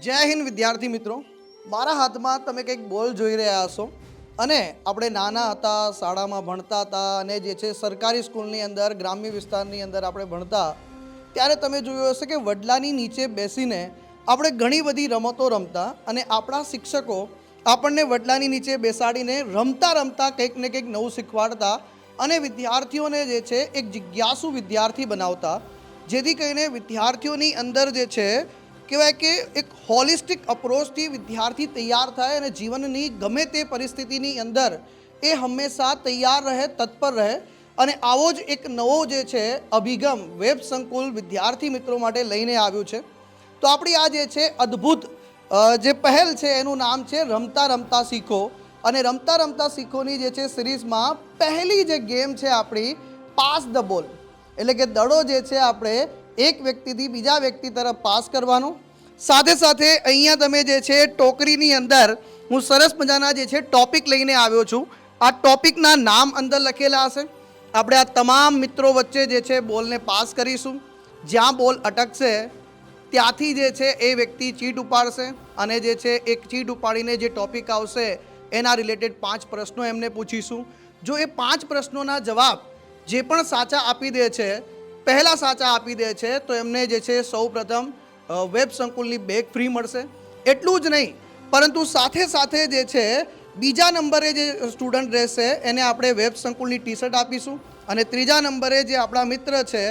જય હિન્દ વિદ્યાર્થી મિત્રો, મારા હાથમાં તમે કંઈક બોલ જોઈ રહ્યા હશો અને આપણે નાના હતા, શાળામાં ભણતા હતા અને જે છે સરકારી સ્કૂલની અંદર, ગ્રામ્ય વિસ્તારની અંદર આપણે ભણતા ત્યારે તમે જોયું હશે કે વડલાની નીચે બેસીને આપણે ઘણી બધી રમતો રમતા અને આપણા શિક્ષકો આપણને વડલાની નીચે બેસાડીને રમતા રમતા કંઈક ને કંઈક નવું શીખવાડતા અને વિદ્યાર્થીઓને જે છે એક જિજ્ઞાસુ વિદ્યાર્થી બનાવતા, જેથી કરીને વિદ્યાર્થીઓની અંદર જે છે કહેવાય કે એક હોલિસ્ટિક અપ્રોચથી વિદ્યાર્થી તૈયાર થાય અને જીવનની ગમે તે પરિસ્થિતિની અંદર એ હંમેશા તૈયાર રહે, તત્પર રહે. અને આવો જ એક નવો જે છે અભિગમ વેબ સંકુલ વિદ્યાર્થી મિત્રો માટે લઈને આવ્યું છે. તો આપણી આ જે છે અદ્ભુત જે પહેલ છે એનું નામ છે રમતા રમતા શીખો. અને રમતા રમતા શીખોની જે છે સિરીઝમાં પહેલી જે ગેમ છે આપણી પાસ ધ બોલ, એટલે કે દડો જે છે આપણે એક વ્યક્તિથી બીજા વ્યક્તિ તરફ પાસ કરવાનો. સાથે સાથે અહીંયા તમે જે છે ટોકરીની અંદર હું સરસ મજાના જે છે ટોપિક લઈને આવ્યો છું. આ ટોપિકના નામ અંદર લખેલા હશે. આપણે આ તમામ મિત્રો વચ્ચે જે છે બોલને પાસ કરીશું. જ્યાં બોલ અટકશે ત્યાંથી જે છે એ વ્યક્તિ ચીટ ઉપાડશે અને જે છે એક ચીટ ઉપાડીને જે ટોપિક આવશે એના રિલેટેડ 5 પ્રશ્નો એમને પૂછીશું. જો એ 5 પ્રશ્નોના જવાબ જે પણ સાચા આપી દે છે, પહેલાં સાચા આપી દે છે, તો એમને જે છે સૌ પ્રથમ વેબ સંકુલની બેગ ફ્રી મળશે. એટલું જ નહીં, પરંતુ સાથે સાથે જે છે બીજા નંબરે જે સ્ટુડન્ટ રહેશે એને આપણે વેબ સંકુલની ટી શર્ટ આપીશું અને ત્રીજા નંબરે જે આપણા મિત્ર છે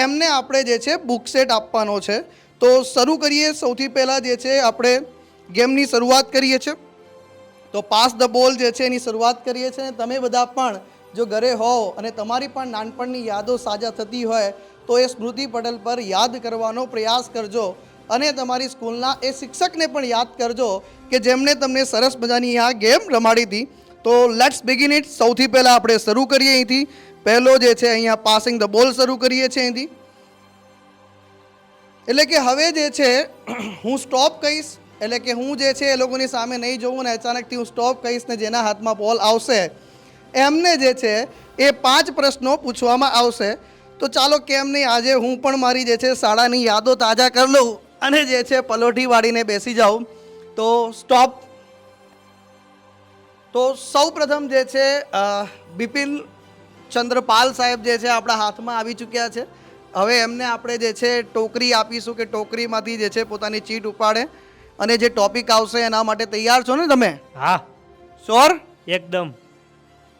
એમને આપણે જે છે બુક સેટ આપવાનો છે. તો શરૂ કરીએ. સૌથી પહેલાં જે છે આપણે ગેમની શરૂઆત કરીએ છીએ. તો પાસ ધ બોલ જે છે એની શરૂઆત કરીએ છીએ. તમે બધા પણ જો ઘરે હો અને તમારી પણ નાનપણની યાદો સાજા થતી હોય તો એ સ્મૃતિ પટલ પર યાદ કરવાનો પ્રયાસ કરજો અને તમારી સ્કૂલના એ શિક્ષકને પણ યાદ કરજો કે જેમણે તમને સરસ મજાની આ ગેમ રમાડી હતી. તો લેટ્સ બિગિન ઇટ. સૌથી પહેલાં આપણે શરૂ કરીએ અહીંથી. પહેલો જે છે અહીંયા પાસિંગ ધ બોલ શરૂ કરીએ છીએ અહીંથી. એટલે કે હવે જે છે હું સ્ટોપ કહીશ, એટલે કે હું જે છે એ લોકોની સામે નહીં જોઉં ને અચાનકથી હું સ્ટોપ કહીશ ને જેના હાથમાં બોલ આવશે એમને જે છે એ 5 પ્રશ્નો પૂછવામાં આવશે. તો ચાલો કેમ નહીં, આજે હું પણ મારી જે છે શાળાની યાદો તાજા કરી લઉં અને જે છે પલોઠી વાળીને બેસી જાઉં. તો સ્ટોપ. તો સૌ પ્રથમ જે છે બિપિન ચંદ્રપાલ સાહેબ જે છે આપણા હાથમાં આવી ચૂક્યા છે. હવે એમને આપણે જે છે ટોકરી આપીશું કે ટોકરીમાંથી જે છે પોતાની ચીટ ઉપાડે અને જે ટોપિક આવશે એના માટે તૈયાર છો ને તમે? હા, શ્યોર? એકદમ.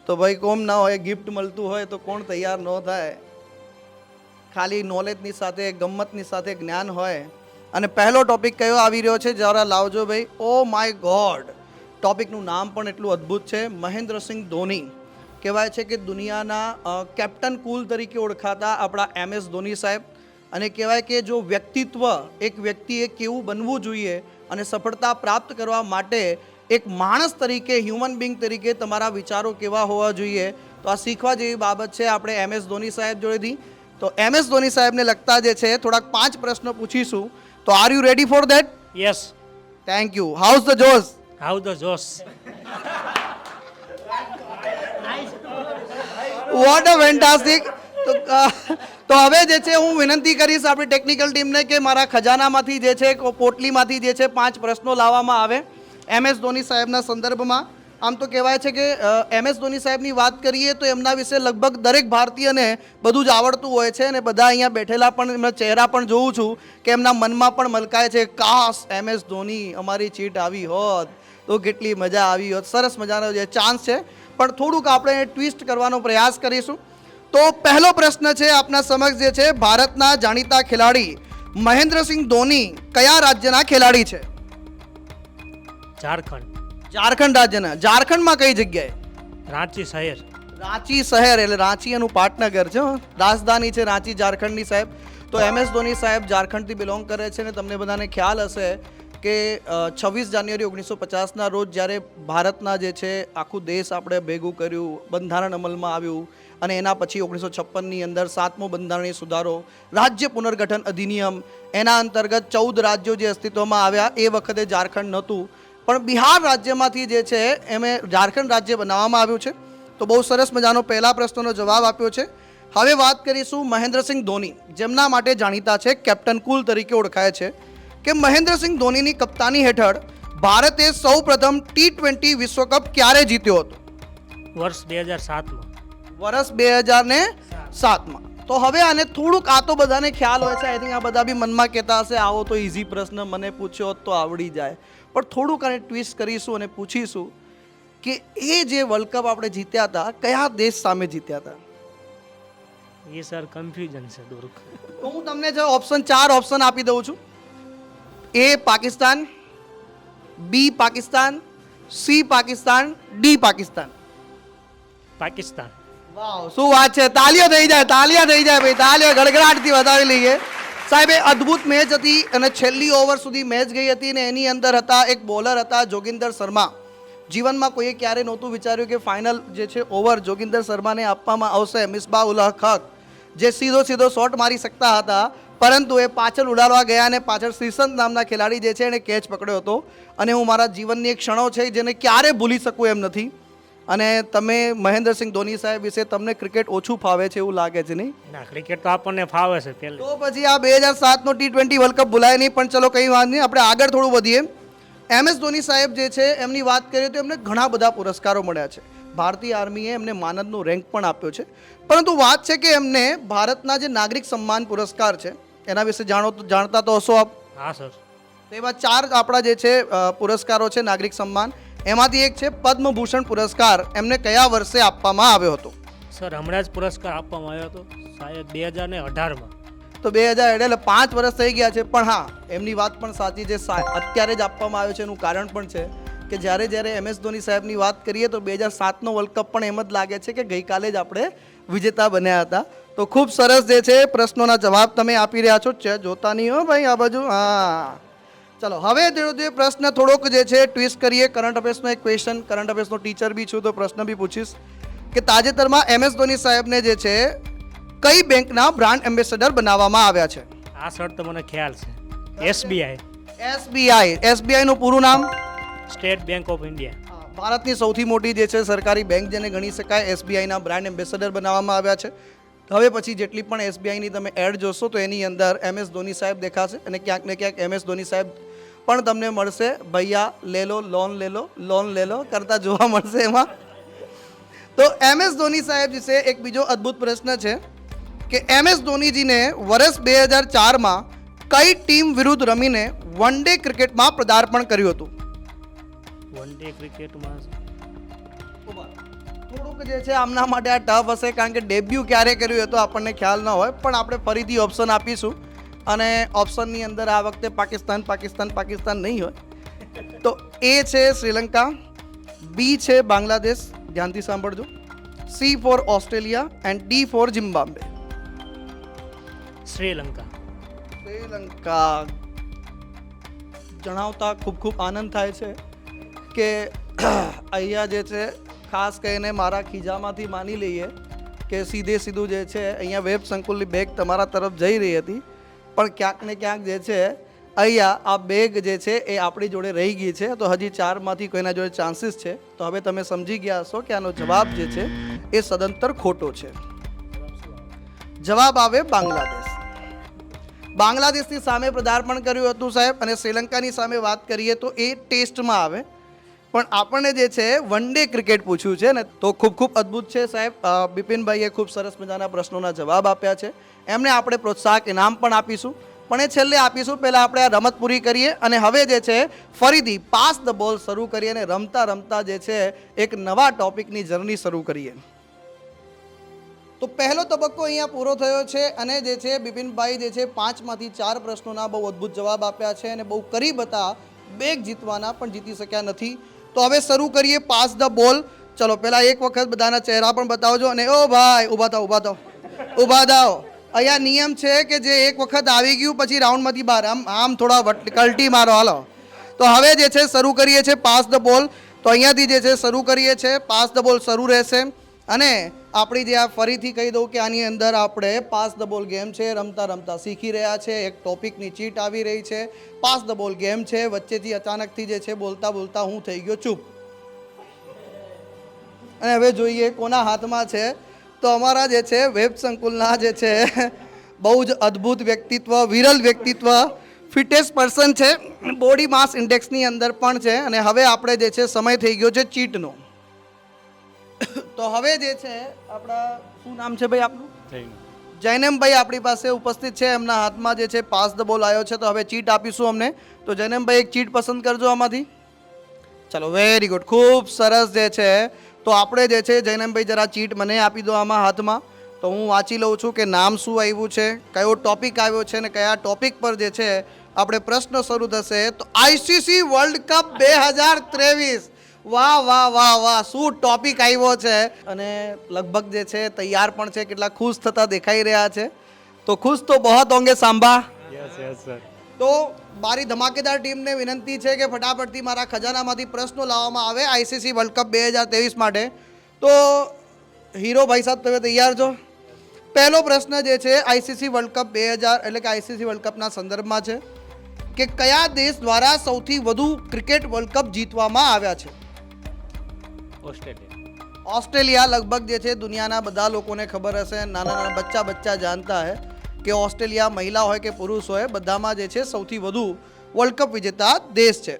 તો ભાઈ કોમ ના હોય, ગિફ્ટ મળતું હોય તો કોણ તૈયાર ન થાય? ખાલી નોલેજની સાથે, ગમ્મતની સાથે જ્ઞાન હોય. અને પહેલો ટોપિક કયો આવી રહ્યો છે જરા લાવજો ભાઈ. ઓ માય ગોડ, ટોપિકનું નામ પણ એટલું અદ્ભુત છે. મહેન્દ્રસિંહ ધોની. કહેવાય છે કે દુનિયાના કેપ્ટન કુલ તરીકે ઓળખાતા આપણા MS ધોની સાહેબ. અને કહેવાય કે જો વ્યક્તિત્વ એક વ્યક્તિએ કેવું બનવું જોઈએ અને સફળતા પ્રાપ્ત કરવા માટે એક માણસ તરીકે, હ્યુમન બિંગ તરીકે તમારા વિચારો કેવા હોવા જોઈએ, તો આ શીખવા જેવી બાબત છે આપણે MS ધોની સાહેબ જોડેથી. તો MS ધોની સાહેબને લગતા જે છે થોડાક 5 પ્રશ્નો પૂછીશું. તો are you ready for that? Yes. Thank you. How's the Josh? How the Josh. What a fantastic. તો હવે જે છે હું વિનંતી કરીશ આપણી ટેકનિકલ ટીમને કે મારા ખજાનામાંથી જે છે પોટલીમાંથી જે છે 5 પ્રશ્નો લાવવામાં આવે MS ધોની સાહેબના સંદર્ભમાં. આમ તો કહેવાય છે કે MS ધોની સાહેબની વાત કરીએ તો એમના વિશે લગભગ દરેક ભારતીયને બધું જ આવડતું હોય છે અને બધા અહીંયા બેઠેલા પણ એમના ચહેરા પણ જોઉં છું કે એમના મનમાં પણ મલકાય છે, કાશ MS ધોની અમારી ચીટ આવી હોત તો કેટલી મજા આવી હોત. સરસ મજાનો જે ચાન્સ છે, પણ થોડુંક આપણે ટ્વિસ્ટ કરવાનો પ્રયાસ કરીશું. તો પહેલો પ્રશ્ન છે આપના સમક્ષ જે છે, ભારતના જાણીતા ખેલાડી મહેન્દ્રસિંહ ધોની કયા રાજ્યના ખેલાડી છે? ઝારખંડ. ઝારખંડ રાજ્યના. ઝારખંડમાં કઈ જગ્યાએ? રાંચી શહેર. રાંચી શહેર, એટલે રાંચી એનું પાટનગર છે, રાજધાની છે રાંચી ઝારખંડની સાહેબ. તો MS ધોની સાહેબ ઝારખંડથી બિલોંગ કરે છે અને તમને બધાને ખ્યાલ હશે કે 26 જાન્યુઆરી 1950ના રોજ જ્યારે ભારતના જે છે આખું દેશ આપણે ભેગું કર્યું, બંધારણ અમલમાં આવ્યું અને એના પછી 1956ની અંદર 7મો બંધારણીય સુધારો, રાજ્ય પુનર્ગઠન અધિનિયમ, એના અંતર્ગત 14 રાજ્યો જે અસ્તિત્વમાં આવ્યા. એ વખતે ઝારખંડ નહોતું, પણ બિહાર રાજ્યમાંથી જે છે એમે ઝારખંડ રાજ્ય બનાવવામાં આવ્યું છે. તો બહુ સરસ મજાનો પહેલા પ્રશ્નનો જવાબ આપ્યો છે. હવે વાત કરીશું મહેન્દ્રસિંહ ધોની, જેમના માટે જાણીતા છે કેપ્ટન કુલ તરીકે ઓળખાય છે. કે મહેન્દ્રસિંહ ધોનીની કપ્તાની હેઠળ ભારતે સૌ પ્રથમ T20 વિશ્વકપ ક્યારે જીત્યો હતો? વર્ષ 2007માં. વર્ષ 2007માં. તો હવે આને થોડુંક, આ તો બધાને ખ્યાલ હોય છે, આઈ થિંક આ બધા બી મનમાં કહેતા હશે આવો તો ઇઝી પ્રશ્ન મને પૂછ્યો હોત તો આવડી જાય, પણ થોડુંક આને ટ્વિસ્ટ કરીશું અને પૂછીશું કે એ જે વર્લ્ડ કપ આપણે જીત્યા હતા કયા દેશ સામે જીત્યા હતા? એ સર કન્ફ્યુઝન છે થોડુંક. તો હું તમને જે ચાર ઓપ્શન આપી દઉં છું. એ પાકિસ્તાન, બી પાકિસ્તાન, સી પાકિસ્તાન, ડી પાકિસ્તાન. પાકિસ્તાન. વાવ, શું વાત છે! તાલીઓ થઈ જાય ભાઈ, તાલીઓ ગડગડાટથી વધાવી લઈએ. સાહેબ, એ અદ્ભુત મેચ હતી અને છેલ્લી ઓવર સુધી મેચ ગઈ હતી ને એની અંદર હતા એક બોલર હતા જોગિંદર શર્મા. જીવનમાં કોઈએ ક્યારે નહોતું વિચાર્યું કે ફાઇનલ જે છે ઓવર જોગિંદર શર્માને આપવામાં આવશે. મિસબા ઉલ હક જે સીધો શોટ મારી શકતા હતા, પરંતુ એ પાછળ ઉડાડવા ગયા અને પાછળ શ્રીસંત નામના ખેલાડી જે છે એને કેચ પકડ્યો હતો. અને હું મારા જીવનની એક ક્ષણો છે જેને ક્યારે ભૂલી શકું એમ નથી. અને તમે મહેન્દ્રસિંહ ધોની સાહેબ વિશે તમને ક્રિકેટ ઓછું ફાવે છે એવું લાગે છે, નહીં? ના, ક્રિકેટ તો આપણને ફાવે છે પહેલે. તો પછી આ 2007નો T20 વર્લ્ડ કપ ભૂલાય નહીં. પણ ચલો કંઈ વાત નહીં, આપણે આગળ થોડું વધીએ. MS ધોની સાહેબ જે છે એમની વાત કરીએ તો એમને ઘણા બધા પુરસ્કારો મળ્યા છે. ભારતીય આર્મીએ એમને માનદનો રેન્ક પણ આપ્યો છે. પરંતુ વાત છે કે એમને ભારતના જે નાગરિક સન્માન પુરસ્કાર છે એના વિશે જાણતા તો હશો આપ. હા સર. તો એવા 4 આપણા જે છે પુરસ્કારો છે નાગરિક સન્માન. એમાંથી એક છે પદ્મભૂષણ પુરસ્કાર. એમને કયા વર્ષે આપવામાં આવ્યો હતો? સર હમણાં જ પુરસ્કાર આપવામાં આવ્યો હતો, શાયદ 2018માં. તો 2018 એટલે 5 વર્ષ થઈ ગયા છે. પણ હા, એમની વાત પણ સાચી છે, અત્યારે જ આપવામાં આવ્યો છે. એનું કારણ પણ છે કે જ્યારે MS ધોની સાહેબની વાત કરીએ તો 2007નો વર્લ્ડ કપ પણ એમ જ લાગે છે કે ગઈકાલે જ આપણે વિજેતા બન્યા હતા. તો ખૂબ સરસ જે છે પ્રશ્નોના જવાબ તમે આપી રહ્યા છો. જોતા નહીં હો ભાઈ આ બાજુ. હા, ચલો હવે જે પ્રશ્ન થોડોક જે છે ટ્વિસ્ટ કરીએ. કરંટ અફેર્સનો એક ક્વેશ્ચન, કરંટ અફેર્સનો ટીચર બી છું તો પ્રશ્ન બી પૂછીશ કે તાજેતરમાં MS ધોની સાહેબને જે છે કઈ બેંકના બ્રાન્ડ એમ્બેસેડર બનાવવામાં આવ્યા છે? આ સર તો મને ખ્યાલ છે. SBI. SBI નું પૂરું નામ? State bank of India. ભારતની સૌથી મોટી જે છે સરકારી બેંક જેને ગણી શકાય, SBI ના બ્રાન્ડ એમ્બેસેડર બનાવવામાં આવ્યા છે. હવે પછી જેટલી પણ SBI ની તમે એડ જોશો તો એની અંદર MS ધોની સાહેબ દેખાશે અને ક્યાંક ને ક્યાંક MS ધોની સાહેબ પણ તમને મળશે. ભૈયા લે લો લોન લે લો કરતા જોવા મળશે એમાં. તો MS ધોની સાહેબ વિશે એક બીજો અદ્ભુત પ્રશ્ન છે કે MS ધોનીજીને વર્ષ 2004માં કઈ ટીમ વિરુદ્ધ રમીને વન ડે ક્રિકેટમાં પદાર્પણ કર્યું હતું? વન ડે ક્રિકેટમાં થોડુંક જે છે આમના માટે આ ટફ હશે કારણ કે ડેબ્યુ ક્યારે કર્યું એ તો આપણને ખ્યાલ ન હોય. પણ આપણે ફરીથી ઓપ્શન આપીશું અને ઓપ્શનની અંદર આ વખતે પાકિસ્તાન નહીં હોય. તો A છે શ્રીલંકા, B છે બાંગ્લાદેશ, ધ્યાનથી સાંભળજો, C for Australia and D for Zimbabwe. Sri Lanka. જણાવતા ખૂબ આનંદ થાય છે કે અહીંયા જે છે ખાસ કરીને મારા ખીજામાંથી માની લઈએ કે સીધું જે છે અહીંયા વેબ સંકુલની બેગ તમારા તરફ જઈ રહી હતી, પણ ક્યાંક ને ક્યાંક જે છે અહીંયા આ બેગ જે છે એ આપણી જોડે રહી ગઈ છે. તો હજી 4માંથી કોઈના જોડે ચાન્સીસ છે. તો હવે તમે સમજી ગયા હશો કે આનો જવાબ જે છે એ સદંતર ખોટો છે. જવાબ આવે બાંગ્લાદેશ. બાંગ્લાદેશની સામે પદાર્પણ કર્યું હતું સાહેબ. અને શ્રીલંકાની સામે વાત કરીએ તો એ ટેસ્ટમાં આવે, પણ આપણને જે છે વન ડે ક્રિકેટ પૂછ્યું છે ને. તો ખૂબ અદ્ભુત છે સાહેબ. બિપિનભાઈએ ખૂબ સરસ મજાના પ્રશ્નોના જવાબ આપ્યા છે. એમને આપણે પ્રોત્સાહક ઇનામ પણ આપીશું, પણ એ છેલ્લે આપીશું. પહેલાં આપણે આ રમત પૂરી કરીએ અને હવે જે છે ફરીથી પાસ ધ બોલ શરૂ કરીએ અને રમતા જે છે એક નવા ટોપિકની જર્ની શરૂ કરીએ. તો પહેલો તબક્કો અહીંયા પૂરો થયો છે અને જે છે બિપિનભાઈ જે છે 5માંથી 4 પ્રશ્નોના બહુ અદ્ભુત જવાબ આપ્યા છે અને બહુ કરીબ હતા બેગ જીતવાના, પણ જીતી શક્યા નથી. તો હવે શરૂ કરીએ પાસ ધ બોલ. ચલો પહેલાં એક વખત બધાના ચહેરા પણ બતાવજો. અને ઓ ભાઈ ઊભા થાઓ. અહીંયા નિયમ છે કે જે એક વખત આવી ગયું પછી રાઉન્ડમાંથી બહાર આમ થોડા કલટી મારો. હાલો, તો હવે જે છે શરૂ કરીએ છીએ પાસ ધ બોલ. તો અહીંયાથી જે છે શરૂ કરીએ છીએ. પાસ ધ બોલ શરૂ રહેશે અને આપણી જે આ ફરીથી કહી દઉં કે આની અંદર આપણે પાસ ધ બોલ ગેમ છે, રમતા શીખી રહ્યા છે. એક ટોપિકની ચીટ આવી રહી છે. પાસ ધ બોલ ગેમ છે. વચ્ચેથી અચાનકથી જે છે બોલતા હું થઈ ગયો ચૂપ. અને હવે જોઈએ કોના હાથમાં છે. તો અમારા જે છે વેબ સંકુલના જે છે બહુ જ અદ્ભુત વ્યક્તિત્વ, વિરલ વ્યક્તિત્વ, ફિટેસ્ટ પર્સન છે, બોડી માસ ઇન્ડેક્સની અંદર પણ છે. અને હવે આપણે જે છે સમય થઈ ગયો છે ચીટનો. તો હવે જે છે આપણા શું નામ છે ભાઈ આપનું? જૈનમભાઈ આપણી પાસે ઉપસ્થિત છે. એમના હાથમાં જે છે પાસ ધ બોલ આવ્યો છે. તો હવે ચીટ આપીશું અમને. તો જૈનમભાઈ એક ચીટ પસંદ કરજો આમાંથી. ચલો, વેરી ગુડ, ખૂબ સરસ જે છે. તો આપણે જે છે જૈનમભાઈ જરા ચીટ મને આપી દો આમાં હાથમાં. તો હું વાંચી લઉં છું કે નામ શું આવ્યું છે, કયો ટોપિક આવ્યો છે, અને કયા ટોપિક પર જે છે આપણે પ્રશ્ન શરૂ થશે. તો આઈસીસી વર્લ્ડ કપ 2023. વાહ વાહ વાહ વાહ, શું ટોપિક આવ્યો છે. અને લગભગ જે છે તૈયાર પણ છે, કેટલા ખુશ થતા દેખાઈ રહ્યા છે. તો ખુશ તો બહોત હોંગે સાંભા. Yes sir. તો મારી ધમાકેદાર ટીમને વિનંતી છે કે ફટાફટથી મારા ખજાનામાંથી પ્રશ્નો લાવવામાં આવે આઈસીસી વર્લ્ડ કપ 2023 માટે. તો હીરો ભાઈ સાહેબ, તમે તૈયાર છો? પહેલો પ્રશ્ન જે છે આઈસીસી વર્લ્ડ કપ 2000 એટલે કે આઈસીસી વર્લ્ડ કપના સંદર્ભમાં છે કે કયા દેશ દ્વારા સૌથી વધુ ક્રિકેટ વર્લ્ડ કપ જીતવામાં આવ્યા છે? ઓસ્ટ્રેલિયા. ઓસ્ટ્રેલિયા. લગભગ જે છે દુનિયાના બધા લોકોને ખબર હશે, નાના નાના બચ્ચા જાણતા હે કે ઓસ્ટ્રેલિયા મહિલા હોય કે પુરુષ હોય બધામાં જે છે સૌથી વધુ વર્લ્ડ કપ વિજેતા દેશ છે.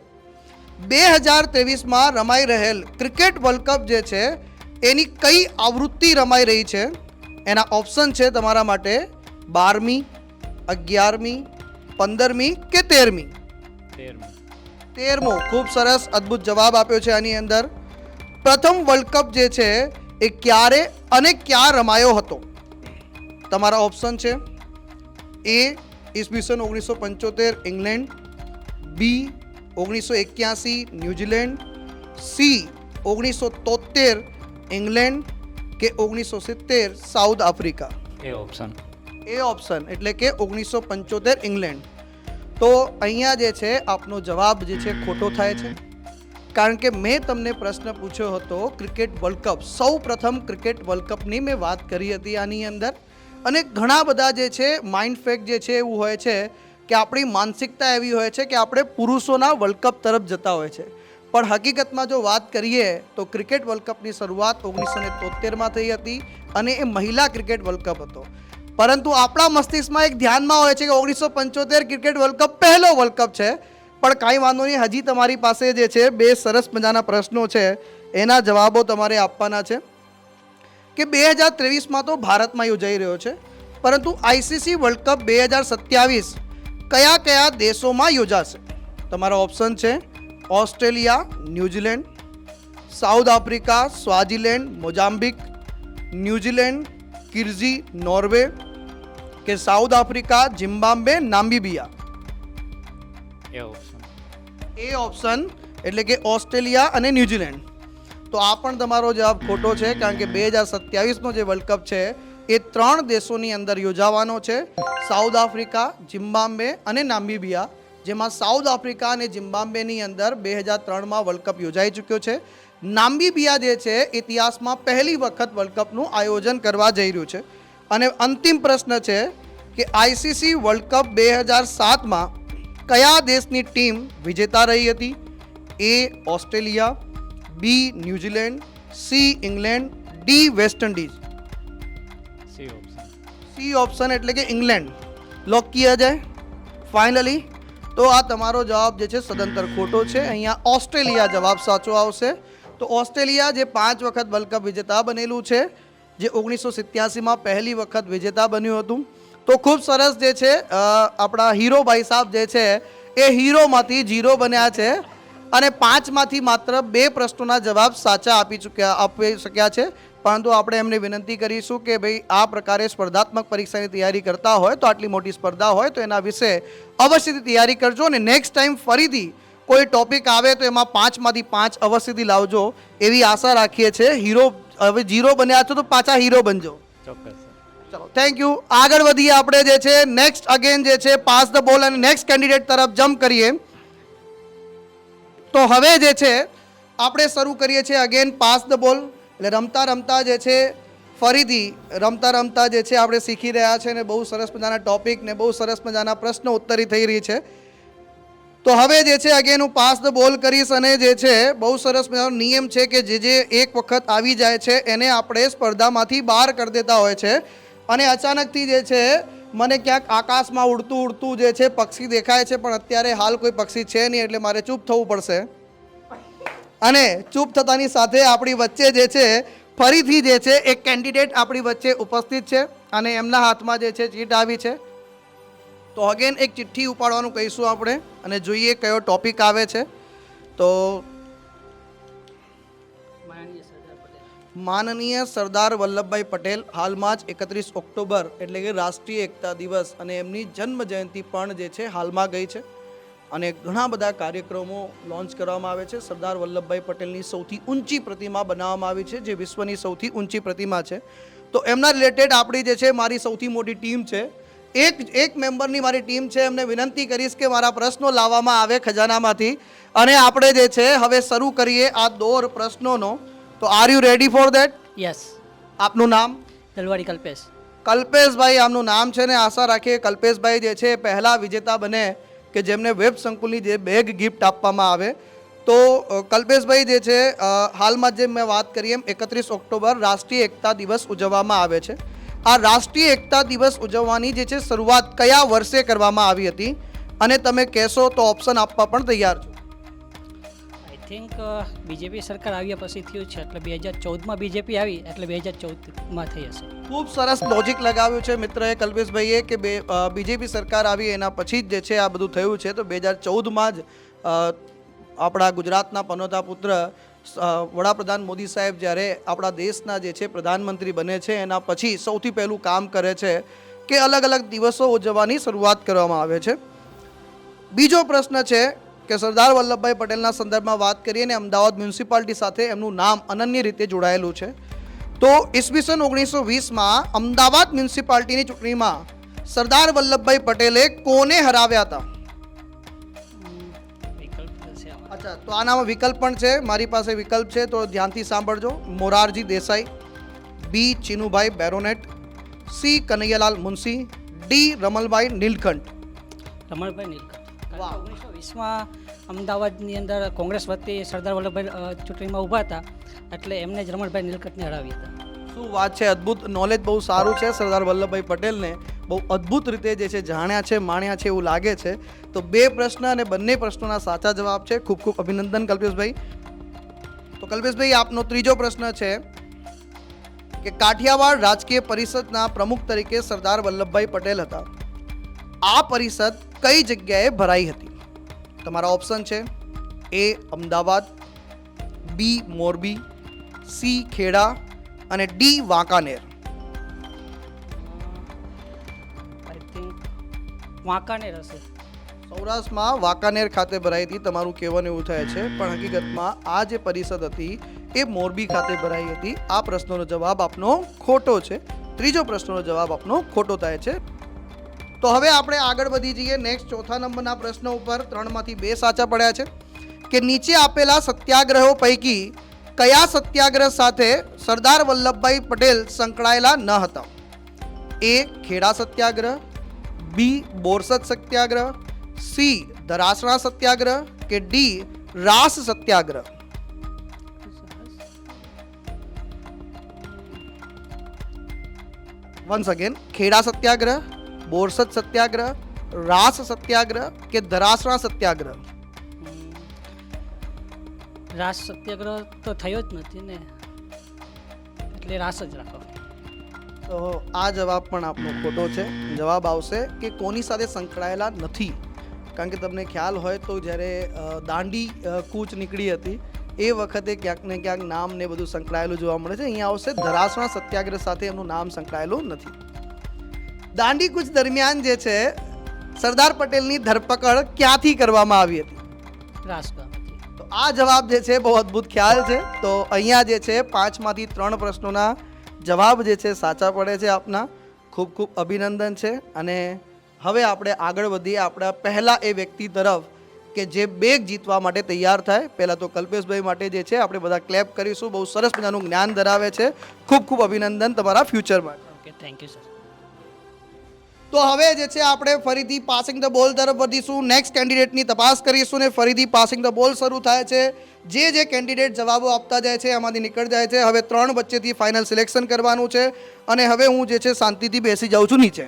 2023માં રમાઈ રહેલ ક્રિકેટ વર્લ્ડ કપ જે છે એની કઈ આવૃત્તિ રમાઈ રહી છે? એના ઓપ્શન છે તમારા માટે 12મી, 11મી, 15મી કે 13મી? 13મો. ખૂબ સરસ, અદ્ભુત જવાબ આપ્યો છે. આની અંદર પ્રથમ વર્લ્ડ કપ જે છે એ ક્યારે અને ક્યાં રમાયો હતો? તમારા ઓપ્શન છે એ ઈસવીસન 1975 ઇંગ્લેન્ડ, બી 1981 ન્યૂઝીલેન્ડ, સી 1973 ઇંગ્લેન્ડ કે 1970 south Africa? A option. A option એટલે કે 1975 ઇંગ્લેન્ડ. તો અહીંયા જે છે આપનો જવાબ જે છે ખોટો થાય છે, કારણ કે મેં તમને પ્રશ્ન પૂછ્યો હતો ક્રિકેટ વર્લ્ડ કપ, સૌ પ્રથમ ક્રિકેટ વર્લ્ડ કપની મેં વાત કરી હતી આની અંદર. અને ઘણા બધા જે છે માઇન્ડ ફેક્ટ જે છે એવું હોય છે કે આપણી માનસિકતા એવી હોય છે કે આપણે પુરુષોના વર્લ્ડ કપ તરફ જતા હોય છે. પણ હકીકતમાં જો વાત કરીએ તો ક્રિકેટ વર્લ્ડ કપની શરૂઆત 1973માં થઈ હતી અને એ મહિલા ક્રિકેટ વર્લ્ડ કપ હતો. પરંતુ આપણા મસ્તિષ્કમાં એક ધ્યાનમાં હોય છે કે 1975 ક્રિકેટ વર્લ્ડ કપ પહેલો વર્લ્ડ કપ છે. પણ કાંઈ વાંધો નહીં, હજી તમારી પાસે જે છે બે સરસ મજાના પ્રશ્નો છે, એના જવાબો તમારે આપવાના છે. કે 2023માં તો ભારતમાં યોજાઈ રહ્યો છે, પરંતુ આઈસીસી વર્લ્ડ કપ 2027 કયા કયા દેશોમાં યોજાશે? તમારા ઓપ્શન છે Australia, New Zealand, South Africa, Swaziland, Mozambique, New Zealand, કિર્ઝી, નોર્વે કે South Africa, Zimbabwe, Namibia? A option. A option એટલે કે ઓસ્ટ્રેલિયા અને ન્યૂઝીલેન્ડ. તો આ પણ તમારો જવાબ ખોટો છે, કારણ કે 2027નો જે વર્લ્ડ કપ છે એ 3 દેશોની અંદર યોજાવાનો છે, સાઉથ આફ્રિકા, ઝિમ્બાબ્વે અને નામિબિયા. જેમાં સાઉથ આફ્રિકા અને ઝિમ્બાબ્વેની અંદર 2003માં વર્લ્ડ કપ યોજાઈ ચૂક્યો છે. નામિબિયા જે છે ઇતિહાસમાં પહેલી વખત વર્લ્ડ કપનું આયોજન કરવા જઈ રહ્યું છે. અને અંતિમ પ્રશ્ન છે કે આઈસીસી વર્લ્ડ કપ 2007માં કયા દેશની ટીમ વિજેતા રહી હતી? A Australia, B New Zealand, C England, D West Indies? C option. C option એટલે કે ઇંગ્લેન્ડ. લોક કિયા જાય ફાઇનલી? તો આ તમારો જવાબ જે છે સદંતર ખોટો છે. અહીંયા ઓસ્ટ્રેલિયા જવાબ સાચો આવશે. તો ઓસ્ટ્રેલિયા જે 5 વખત વર્લ્ડ કપ વિજેતા બનેલું છે, જે 1987માં પહેલી વખત વિજેતા બન્યું હતું. તો ખૂબ સરસ જે છે આપણા હીરો ભાઈ સાહેબ જે છે એ હીરોમાંથી જીરો બન્યા છે અને 5માંથી માત્ર 2 પ્રશ્નોના જવાબ સાચા આપી શક્યા છે. પરંતુ આપણે એમને વિનંતી કરીશું કે ભાઈ આ પ્રકારે સ્પર્ધાત્મક પરીક્ષાની તૈયારી કરતા હોય તો આટલી મોટી સ્પર્ધા હોય તો એના વિશે અવશ્યથી તૈયારી કરજો. અને નેક્સ્ટ ટાઈમ ફરીથી કોઈ ટોપિક આવે તો એમાં 5માંથી 5 અવશ્યથી લાવજો એવી આશા રાખીએ છીએ. હીરો હવે જીરો બન્યા છો તો પાછા હીરો બનજો. ચોક્કસ. ચલો, થેન્ક યુ. આગળ વધીએ આપણે જે છે નેક્સ્ટ અગેન જે છે પાસ ધ બોલ અને નેક્સ્ટ કેન્ડિડેટ તરફ જમ્પ કરીએ. તો હવે જે છે આપણે શરૂ કરીએ છીએ અગેન પાસ ધ બોલ. એટલે રમતા રમતા જે છે ફરીથી રમતા જે છે આપણે શીખી રહ્યા છે ને બહુ સરસ મજાના ટોપિક ને બહુ સરસ મજાના પ્રશ્નો ઉત્તરી થઈ રહી છે. તો હવે જે છે અગેન હું પાસ ધ બોલ કરીશ અને જે છે બહુ સરસ મજાનો નિયમ છે કે જે એક વખત આવી જાય છે એને આપણે સ્પર્ધામાંથી બહાર કરી દેતા હોય છે. અને અચાનકથી જે છે મને ક્યાંક આકાશમાં ઉડતું ઉડતું જે છે પક્ષી દેખાય છે, પણ અત્યારે હાલ કોઈ પક્ષી છે નહીં, એટલે મારે ચૂપ થવું પડશે. અને ચૂપ થતાની સાથે આપણી વચ્ચે જે છે ફરીથી જે છે એક કેન્ડિડેટ આપણી વચ્ચે ઉપસ્થિત છે અને એમના હાથમાં જે છે ચીટ આવી છે. તો અગેન એક ચિઠ્ઠી ઉપાડવાનું કહીશું આપણે અને જોઈએ કયો ટોપિક આવે છે. તો માનનીય સરદાર વલ્લભભાઈ પટેલ હાલમાં જ 31 ઓક્ટોબર એટલે કે રાષ્ટ્રીય એકતા દિવસ અને એમની જન્મ જયંતિ પણ જે છે હાલમાં ગઈ છે અને ઘણા બધા કાર્યક્રમો લોન્ચ કરવામાં આવે છે. સરદાર વલ્લભભાઈ પટેલની સૌથી ઊંચી પ્રતિમા બનાવવામાં આવી છે, જે વિશ્વની સૌથી ઊંચી પ્રતિમા છે. તો એમના રિલેટેડ આપણી જે છે મારી સૌથી મોટી ટીમ છે, એક મેમ્બરની મારી ટીમ છે, એમને વિનંતી કરીશ કે મારા પ્રશ્નો લાવવામાં આવે ખજાનામાંથી અને આપણે જે છે હવે શરૂ કરીએ આ દોર પ્રશ્નોનો. તો are you ready for that? Yes. આપનું નામ? તલવાડી કલ્પેશ. કલ્પેશભાઈ આમનું નામ છે ને આશા રાખીએ કલ્પેશભાઈ જે છે પહેલા વિજેતા બને કે જેમને વેબ સંકુલની જે બેગ ગિફ્ટ આપવામાં આવે. તો કલ્પેશભાઈ જે છે હાલમાં જે મેં વાત કરી એમ 31 ઓક્ટોબર રાષ્ટ્રીય એકતા દિવસ ઉજવવામાં આવે છે. આ રાષ્ટ્રીય એકતા દિવસ ઉજવવાની જે છે શરૂઆત કયા વર્ષે કરવામાં આવી હતી અને તમે કહેશો તો ઓપ્શન આપવા પણ તૈયાર છો. આઈ થિંક બીજેપી સરકાર આવ્યા પછી થયું છે, એટલે 2014માં બીજેપી આવી એટલે 2014માં થઈ હશે. ખૂબ સરસ લોજિક લગાવ્યું છે મિત્રએ કલ્પેશભાઈએ કે બીજેપી સરકાર આવી એના પછી જ જે છે આ બધું થયું છે. તો 2014માં જ આપણા ગુજરાતના પનોતા પુત્ર વડાપ્રધાન મોદી સાહેબ જ્યારે આપણા દેશના જે છે પ્રધાનમંત્રી બને છે એના પછી સૌથી પહેલું કામ કરે છે કે અલગ અલગ દિવસો ઉજવવાની શરૂઆત કરવામાં આવે છે. બીજો પ્રશ્ન છે કે સરદાર વલ્લભભાઈ પટેલના સંદર્ભમાં વાત કરીએ ને અમદાવાદ મ્યુનિસિપાલિટી સાથે એમનું નામ અનન્ય રીતે જોડાયેલું છે. તો ઈસવીસન 1920માં અમદાવાદ મ્યુનિસિપાલિટીની ચૂંટણીમાં સરદાર વલ્લભભાઈ પટેલે કોને હરાવ્યા હતા? વિકલ્પ થશે આમાં. અચ્છા, તો આનામાં વિકલ્પ પણ છે, મારી પાસે વિકલ્પ છે તો ધ્યાનથી સાંભળજો. મોરારજી દેસાઈ, બી Chinubhai baronet, C Kanaiyalal Munshi, D રમલભાઈ Nilkanth. Ramanbhai Nilkanth. વાહ. 1920માં અમદાવાદની અંદર કોંગ્રેસ વતી સરદાર વલ્લભભાઈ ચૂંટણીમાં ઊભા હતા એટલે એમને જ રમણભાઈ નીલકંઠને હરાવી હતા. શું વાત છે, અદ્ભુત નોલેજ બહુ સારું છે સરદાર વલ્લભભાઈ પટેલને, બહુ અદ્ભુત રીતે જે છે જાણ્યા છે માણ્યા છે એવું લાગે છે. તો 2 પ્રશ્ન અને બંને પ્રશ્નોના સાચા જવાબ છે. ખૂબ ખૂબ અભિનંદન કલ્પેશભાઈ. તો કલ્પેશભાઈ આપનો ત્રીજો પ્રશ્ન છે કે કાઠિયાવાડ રાજકીય પરિષદના પ્રમુખ તરીકે સરદાર વલ્લભભાઈ પટેલ હતા. આ પરિષદ કઈ જગ્યાએ ભરાઈ હતી? તમારા ઓપ્શન છે એ અમદાવાદ, બી મોરબી, સી ખેડા અને D Wankaner. I think Wankaner હશે. સૌરાષ્ટ્રમાં વાંકાનેર ખાતે ભરાઈ હતી તમારું કહેવાનું એવું થાય છે, પણ હકીકતમાં આ જે પરિષદ હતી એ મોરબી ખાતે ભરાઈ હતી. આ પ્રશ્નનો જવાબ આપનો ખોટો છે. ત્રીજો પ્રશ્નનો જવાબ આપનો ખોટો થાય છે. તો હવે આપણે આગળ વધી જઈએ નેક્સ્ટ ચોથા નંબરના પ્રશ્ન ઉપર. 3માંથી 2 સાચા પડ્યા છે કે નીચે આપેલા સત્યાગ્રહો પૈકી કયા સત્યાગ્રહ સાથે સરદાર વલ્લભભાઈ પટેલ સંકળાયેલા ન હતા? એ ખેડા સત્યાગ્રહ, બી બોરસદ સત્યાગ્રહ, સી ધરાસણા સત્યાગ્રહ કે ડી રાસ સત્યાગ્રહ. વન્સ અગેન, ખેડા સત્યાગ્રહ, બોરસદ સત્યાગ્રહ, રાસ સત્યાગ્રહ કે ધરાસણા સત્યાગ્રહ. રાસ સત્યાગ્રહ તો થયો જ નથી ને એટલે રાસ જ રાખો. તો આ જવાબ પણ આપનો ખોટો છે. જવાબ આવશે કે કોની સાથે સંકળાયેલા નથી. કારણ કે તમને ખ્યાલ હોય તો જ્યારે દાંડી કૂચ નીકળી હતી એ વખતે ક્યાંક ને ક્યાંક નામ ને બધું સંકળાયેલું જોવા મળે છે. અહીંયા આવશે ધરાસણા સત્યાગ્રહ સાથે એમનું નામ સંકળાયેલું નથી. દાંડી કૂચ દરમિયાન જે છે સરદાર પટેલની ધરપકડ ક્યાંથી કરવામાં આવી હતી? રાજગામથી. તો આ જવાબ જે છે બહુ અદ્ભુત ખ્યાલ છે. તો અહીંયા જે છે 5માંથી 3 પ્રશ્નોના જવાબ જે છે સાચા પડે છે આપના. ખૂબ ખૂબ અભિનંદન છે. અને હવે આપણે આગળ વધીએ આપણા પહેલા એ વ્યક્તિ તરફ કે જે બેગ જીતવા માટે તૈયાર થાય. પહેલાં તો કલ્પેશભાઈ માટે જે છે આપણે બધા ક્લેપ કરીશું. બહુ સરસ મજાનું જ્ઞાન ધરાવે છે. ખૂબ ખૂબ અભિનંદન તમારા ફ્યુચર માટે. Okay, thank you sir. તો હવે જે છે આપણે ફરીથી પાસિંગ ધ બોલ તરફ વધીશું. નેક્સ્ટ કેન્ડિડેટની તપાસ કરીશું ને ફરીથી પાસિંગ ધ બોલ શરૂ થાય છે. જે કેન્ડિડેટ જવાબો આપતા જાય છે એમાંથી નીકળી જાય છે. હવે 3 વચ્ચેથી ફાઇનલ સિલેક્શન કરવાનું છે અને હવે હું જે છે શાંતિથી બેસી જાઉં છું નીચે.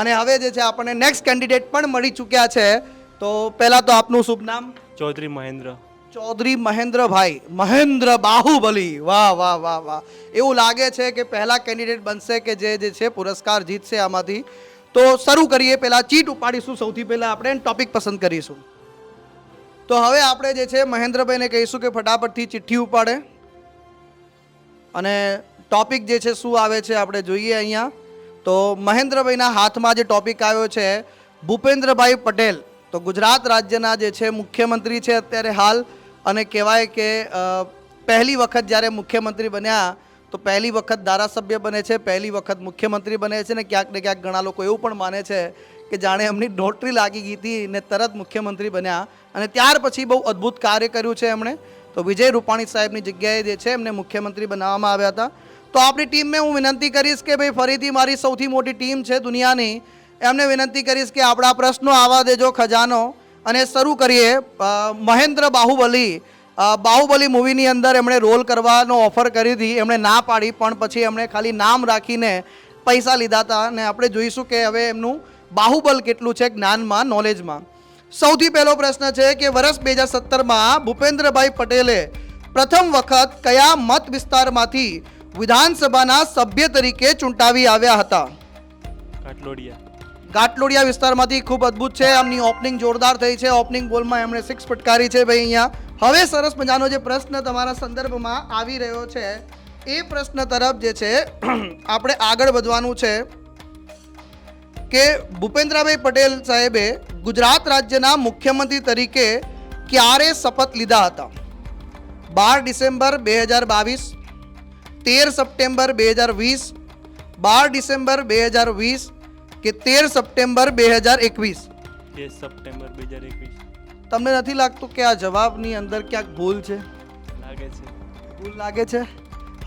અને હવે જે છે આપણને નેક્સ્ટ કેન્ડિડેટ પણ મળી ચૂક્યા છે. તો પહેલાં તો આપનું શુભ નામ? ચૌધરી મહેન્દ્ર. ચૌધરી મહેન્દ્રભાઈ, મહેન્દ્ર બાહુબલી. વાહ વાહ વાહ વાહ. એવું લાગે છે કે પહેલા કેન્ડિડેટ બનશે કે જે છે પુરસ્કાર જીતશે આમાંથી. તો શરૂ કરીએ. પહેલાં ચીટ ઉપાડીશું. સૌથી પહેલાં આપણે ટોપિક પસંદ કરીશું. તો હવે આપણે જે છે મહેન્દ્રભાઈને કહીશું કે ફટાફટથી ચિઠ્ઠી ઉપાડે અને ટોપિક જે છે શું આવે છે આપણે જોઈએ અહીંયા. તો મહેન્દ્રભાઈના હાથમાં જે ટોપિક આવ્યો છે ભૂપેન્દ્રભાઈ પટેલ. તો ગુજરાત રાજ્યના જે છે મુખ્યમંત્રી છે અત્યારે હાલ, અને કહેવાય કે પહેલી વખત જ્યારે મુખ્યમંત્રી બન્યા તો પહેલી વખત ધારાસભ્ય બને છે, પહેલી વખત મુખ્યમંત્રી બને છે, ને ક્યાંક ને ક્યાંક ઘણા લોકો એવું પણ માને છે કે જાણે એમની નોટરી લાગી ગઈ હતી ને તરત મુખ્યમંત્રી બન્યા, અને ત્યાર પછી બહુ અદ્ભુત કાર્ય કર્યું છે એમણે. તો વિજય રૂપાણી સાહેબની જગ્યાએ જે છે એમને મુખ્યમંત્રી બનાવવામાં આવ્યા હતા. તો આપણી ટીમને હું વિનંતી કરીશ કે ભાઈ ફરીથી મારી સૌથી મોટી ટીમ છે દુનિયાની, એમને વિનંતી કરીશ કે આપણા પ્રશ્નો આવવા દેજો ખજાનો, અને શરૂ કરીએ. મહેન્દ્ર બાહુબલી. બાહુબલી મૂવીની અંદર એમણે રોલ કરવાનો ઓફર કરી હતી, એમણે ના પાડી, પણ પછી એમણે ખાલી નામ રાખીને પૈસા લીધા હતા. અને આપણે જોઈશું કે હવે એમનું બાહુબલ કેટલું છે જ્ઞાનમાં, નોલેજમાં. સૌથી પહેલો પ્રશ્ન છે કે વર્ષ 2017માં ભૂપેન્દ્રભાઈ પટેલે પ્રથમ વખત કયા મત વિસ્તારમાંથી વિધાનસભાના સભ્ય તરીકે ચૂંટાવી આવ્યા હતા? કાટલોડિયા. ઘાટલોડિયા વિસ્તારમાંથી. ખૂબ અદ્ભુત છે. આમની ઓપનિંગ જોરદાર થઈ છે. ઓપનિંગ બોલમાં એમણે 6 ફટકારી છે ભાઈ અહીંયા. હવે સરસ મજાનો જે પ્રશ્ન તમારા સંદર્ભમાં આવી રહ્યો છે એ પ્રશ્ન તરફ જે છે આપણે આગળ વધવાનું છે કે ભૂપેન્દ્રભાઈ પટેલ સાહેબે ગુજરાત રાજ્યના મુખ્યમંત્રી તરીકે ક્યારે શપથ લીધા હતા? 12 ડિસેમ્બર 2022, 13 સપ્ટેમ્બર 2020, 12 ડિસેમ્બર 2020 કે 13 સપ્ટેમ્બર 2021? 13 સપ્ટેમ્બર 2021. તમને નથી લાગતું કે આ જવાબની અંદર ક્યાંક ભૂલ છે? લાગે છે. ભૂલ લાગે છે?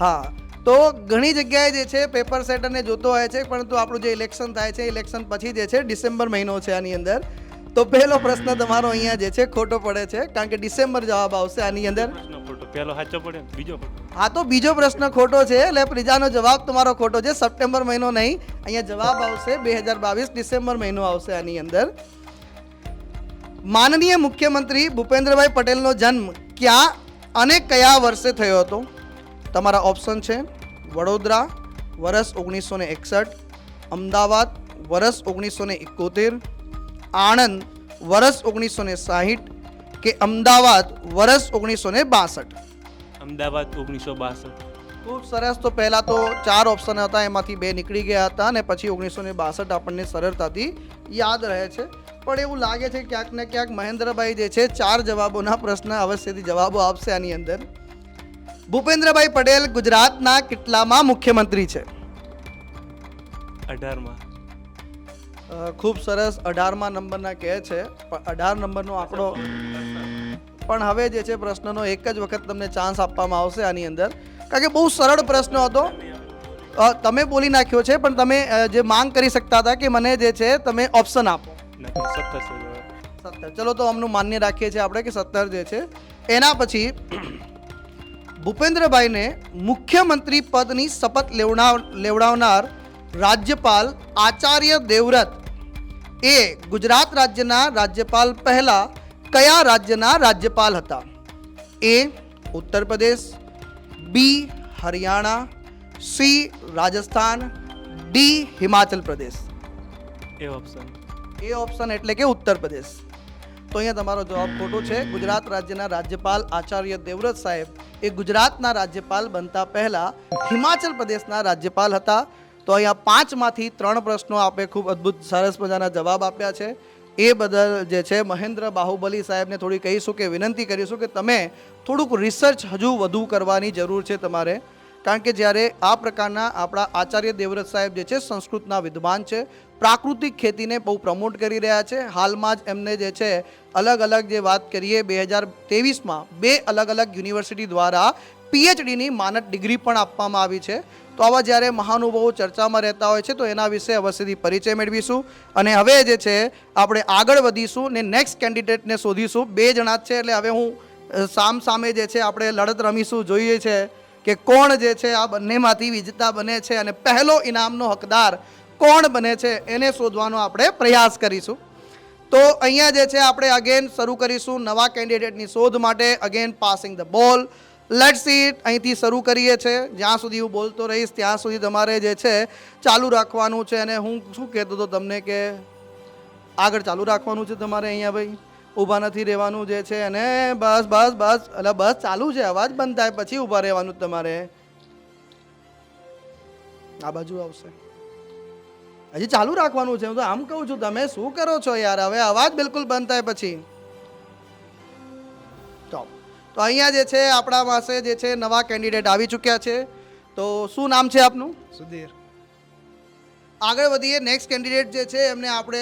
હા. તો ઘણી જગ્યાએ જે છે પેપર સેટરને જોતો હોય છે, પરંતુ આપણું જે ઇલેક્શન થાય છે ઇલેક્શન પછી જે છે ડિસેમ્બર મહિનો છે આની અંદર. તો પહેલો પ્રશ્ન તમારો અહીંયા જે છે ખોટો પડે છે, કારણ કે ડિસેમ્બર જવાબ આવશે આની અંદર. પ્રશ્ન ખોટો. પહેલો સાચો પડે ને બીજો ખોટો. હા, તો બીજો પ્રશ્ન ખોટો છે, એટલે ત્રીજાનો જવાબ તમારો ખોટો છે. સપ્ટેમ્બર મહિનો નહીં, અહીંયા જવાબ આવશે 2022 ડિસેમ્બર મહિનો આવશે આની અંદર. માનનીય મુખ્યમંત્રી ભૂપેન્દ્રભાઈ પટેલનો જન્મ ક્યાં અને કયા વર્ષે થયો હતો? તમારા ઓપ્શન છે વડોદરા વર્ષ 1961, અમદાવાદ વર્ષ 1971, આણંદ વર્ષ 1960 કે અમદાવાદ વર્ષ 1962? અમદાવાદ 1962. ખૂબ સરસ. તો પહેલાં તો 4 ઓપ્શન હતા, એમાંથી 2 નીકળી ગયા હતા, અને પછી 1962 આપણને સરળતાથી યાદ રહે છે. પણ એવું લાગે છે ક્યાંક ને ક્યાંક મહેન્દ્રભાઈ જે છે 4 જવાબોના પ્રશ્ન અવશ્યથી જવાબો આપશે આની અંદર. ભૂપેન્દ્રભાઈ પટેલ ગુજરાતના કેટલામાં મુખ્યમંત્રી છે? 18માં. ખૂબ સરસ. 18મા નંબરના કહે છે, પણ 18 નંબરનો આંકડો. પણ હવે જે છે પ્રશ્નનો એક જ વખત તમને ચાન્સ આપવામાં આવશે આની અંદર, કારણ કે બહુ સરળ પ્રશ્ન હતો. તમે બોલી નાખ્યો છે, પણ તમે જે માંગ કરી શકતા હતા કે મને જે છે તમે ઓપ્શન આપો. નથી 17. 17. ચલો, તો અમનું માન્ય રાખીએ છીએ આપણે કે 17 જે છે. એના પછી ભૂપેન્દ્રભાઈને મુખ્યમંત્રી પદની શપથ લેવડાવનાર રાજ્યપાલ આચાર્ય દેવવ્રત એ ગુજરાત રાજ્યના રાજ્યપાલ પહેલા કયા રાજ્યના રાજ્યપાલ હતા? એ ઉત્તર પ્રદેશ, બી Haryana, C Rajasthan, D Himachal Pradesh? A option. A option એટલે કે ઉત્તર પ્રદેશ. તો અહીંયા તમારો જવાબ ખોટો છે. ગુજરાત રાજ્યના રાજ્યપાલ આચાર્ય દેવવ્રત સાહેબ એ ગુજરાતના રાજ્યપાલ બનતા પહેલા હિમાચલ પ્રદેશના રાજ્યપાલ હતા. તો અહીંયા 5માંથી 3 પ્રશ્નો આપે ખૂબ અદ્ભુત સરસ મજાના જવાબ આપ્યા છે. એ બદલ જે છે મહેન્દ્ર બાહુબલી સાહેબને થોડી કહીશું કે વિનંતી કરીશું કે તમે થોડુંક રિસર્ચ હજુ વધુ કરવાની જરૂર છે તમારે, કારણ કે જ્યારે આ પ્રકારના આપણા આચાર્ય દેવવ્રત સાહેબ જે છે સંસ્કૃતના વિદ્વાન છે, પ્રાકૃતિક ખેતીને બહુ પ્રમોટ કરી રહ્યા છે. હાલમાં જ એમને જે છે અલગ અલગ જે વાત કરીએ 2023માં 2 અલગ અલગ યુનિવર્સિટી દ્વારા PhDની માનદ ડિગ્રી પણ આપવામાં આવી છે. તો આવા જ્યારે મહાનુભાવો ચર્ચામાં રહેતા હોય છે તો એના વિશે અવશ્યથી પરિચય મેળવીશું. અને હવે જે છે આપણે આગળ વધીશું ને નેક્સ્ટ કેન્ડિડેટને શોધીશું. 2 જણા જ છે, એટલે હવે હું સામે જે છે આપણે લડત રમીશું. જોઈએ છે કે કોણ જે છે આ બંનેમાંથી વિજેતા બને છે અને પહેલો ઇનામનો હકદાર કોણ બને છે એને શોધવાનો આપણે પ્રયાસ કરીશું. તો અહીંયા જે છે આપણે અગેન શરૂ કરીશું નવા કેન્ડિડેટની શોધ માટે. Again passing the ball. Let's see it. અહીંથી શરૂ કરીએ છીએ. જ્યાં સુધી હું બોલતો રહીશ ત્યાં સુધી તમારે જે છે ચાલુ રાખવાનું છે. અને હું શું કહેતો હતો તમને કે આગળ ચાલુ રાખવાનું છે તમારે. અહીંયા ભાઈ ઊભા નથી રહેવાનું જે છે. અને બસ બસ બસ એટલે બસ ચાલુ છે, અવાજ બંધ થાય પછી ઊભા રહેવાનું તમારે. આ બાજુ આવશે. હજી ચાલુ રાખવાનું છે. હું તો આમ કહું છું, તમે શું કરો છો યાર? હવે અવાજ બિલકુલ બંધ થાય પછી. તો અહીંયા જે છે આપણા પાસે જે છે નવા કેન્ડિડેટ આવી ચૂક્યા છે. તો શું નામ છે આપનું? સુધીર. આગળ વધીએ. નેક્સ્ટ કેન્ડિડેટ જે છે એમને આપણે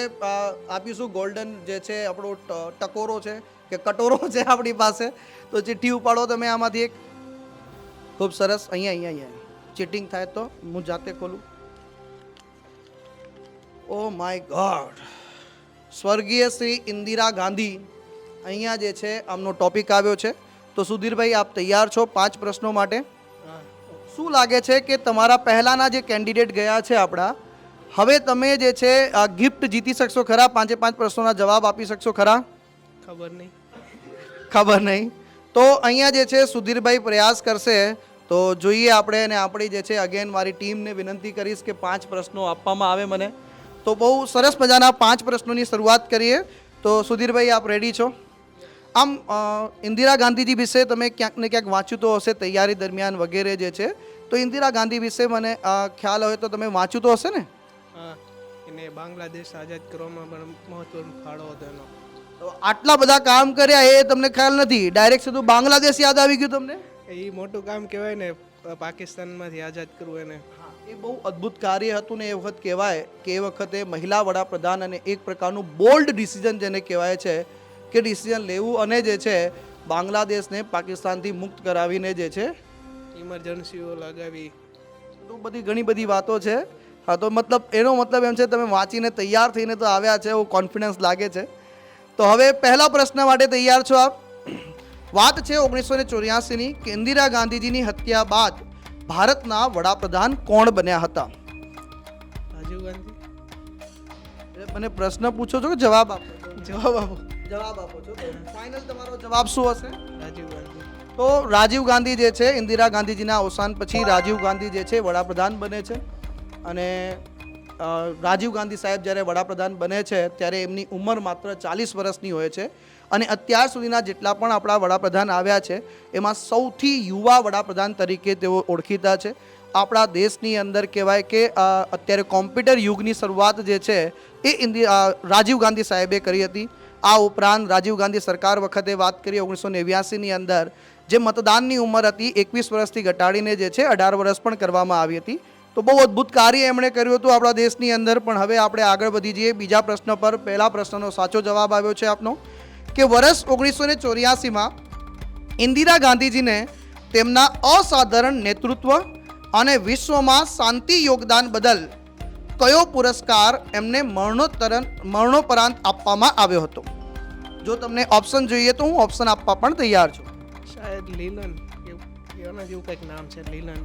આપીશું ગોલ્ડન જે છે આપણો ટકોરો છે કે કટોરો છે આપણી પાસે. તો ચિઠ્ઠી ઉપાડો તમે આમાંથી એક. ખૂબ સરસ. અહીંયા અહીંયા અહીંયા ચીટિંગ થાય તો હું જાતે ખોલું. Oh my God. સ્વર્ગીય શ્રી ઇન્દિરા ગાંધી અહીંયા જે છે આમનો ટોપિક આવ્યો છે. તો સુધીરભાઈ આપ તૈયાર છો 5 પ્રશ્નો માટે? શું લાગે છે કે તમારા પહેલાના જે કેન્ડિડેટ ગયા છે આપણા, હવે તમે જે છે ગિફ્ટ જીતી શકશો ખરા? 5 પ્રશ્નોના જવાબ આપી શકશો ખરા? ખબર નહીં. ખબર નહીં. તો અહીંયા જે છે સુધીરભાઈ પ્રયાસ કરશે. તો જોઈએ આપણે. અને આપણી જે છે અગેન મારી ટીમને વિનંતી કરીશ કે 5 પ્રશ્નો આપવામાં આવે મને. તો બહુ સરસ મજાના 5 પ્રશ્નોની શરૂઆત કરીએ. તો સુધીરભાઈ આપ રેડી છો? આમ ઇન્દિરા ગાંધીજી વિશે તમે ક્યાંક ને ક્યાંક વાંચ્યું તો હશે તૈયારી દરમિયાન વગેરે જે છે. તો ઇન્દિરા ગાંધી વિશે મને ખ્યાલ હોય તો તમે વાંચ્યું તો હશે ને? હા, એને બાંગ્લાદેશ આઝાદ કરવામાં પણ મહત્વનો ફાળો હતો એનો. તો આટલા બધા કામ કર્યા એ તમને ખ્યાલ નથી? ડાયરેક્ટ સીધું બાંગ્લાદેશ યાદ આવી ગયું તમને? એ મોટું કામ કહેવાય ને, પાકિસ્તાનમાંથી આઝાદ કરવું એને. એ બહુ અદ્ભુત કાર્ય હતું ને એ વખત કહેવાય કે એ વખતે મહિલા વડાપ્રધાન અને એક પ્રકારનું બોલ્ડ ડિસિઝન જેને કહેવાય છે કે ડિસિઝન લેવું અને જે છે બાંગ્લાદેશને પાકિસ્તાનથી મુક્ત કરાવીને જે છે ઇમરજન્સીઓ લગાવી. તો બધી ઘણી બધી વાતો છે. હા, તો મતલબ એનો મતલબ એમ છે તમે વાંચીને તૈયાર થઈને તો આવ્યા છે એવું કોન્ફિડન્સ લાગે છે. તો હવે પહેલા પ્રશ્ન માટે તૈયાર છો આપ? વાત છે 1984ની કે ઇન્દિરા ગાંધીજીની હત્યા બાદ ભારતના વડાપ્રધાન કોણ બન્યા હતા? રાજીવ ગાંધી. એટલે મને પ્રશ્ન પૂછો છો કે જવાબ આપો છો? જવાબ આપો. જવાબ આપો છો. ફાઇનલ તમારો જવાબ શું હશે? રાજીવ ગાંધી. તો રાજીવ ગાંધી જે છે ઇન્દિરા ગાંધીજીના અવસાન પછી રાજીવ ગાંધી જે છે વડાપ્રધાન બને છે. અને રાજીવ ગાંધી સાહેબ જ્યારે વડાપ્રધાન બને છે ત્યારે એમની ઉંમર માત્ર 40 વર્ષની હોય છે. અને અત્યાર સુધીના જેટલા પણ આપણા વડાપ્રધાન આવ્યા છે એમાં સૌથી યુવા વડાપ્રધાન તરીકે તેઓ ઓળખીતા છે. આપણા દેશની અંદર કહેવાય કે અત્યારે કોમ્પ્યુટર યુગની શરૂઆત જે છે એ રાજીવ ગાંધી સાહેબે કરી હતી. આ ઉપરાંત રાજીવ ગાંધી સરકાર વખતે વાત કરીએ 1989ની અંદર જે મતદાનની ઉંમર હતી 21 વર્ષથી ઘટાડીને જે છે 18 વર્ષ પણ કરવામાં આવી હતી. તો બહુ અદ્ભુત કાર્ય એમણે કર્યું હતું આપણા દેશની અંદર. પણ હવે આપણે આગળ વધી જઈએ બીજા પ્રશ્ન પર. પહેલા પ્રશ્નનો સાચો જવાબ આવ્યો છે આપનો કે વર્ષ 1984માં ઇન્દિરા ગાંધીજીને તેમના અસાધારણ નેતૃત્વ અને વિશ્વમાં શાંતિ યોગદાન બદલ કયો પુરસ્કાર એમને મરણોપરાંત આપવામાં આવ્યો હતો? જો તમને ઓપ્શન જોઈએ તો હું ઓપ્શન આપવા પણ તૈયાર છું. શાયદ લીલન એના જેવું કંઈક નામ છે. લીલન.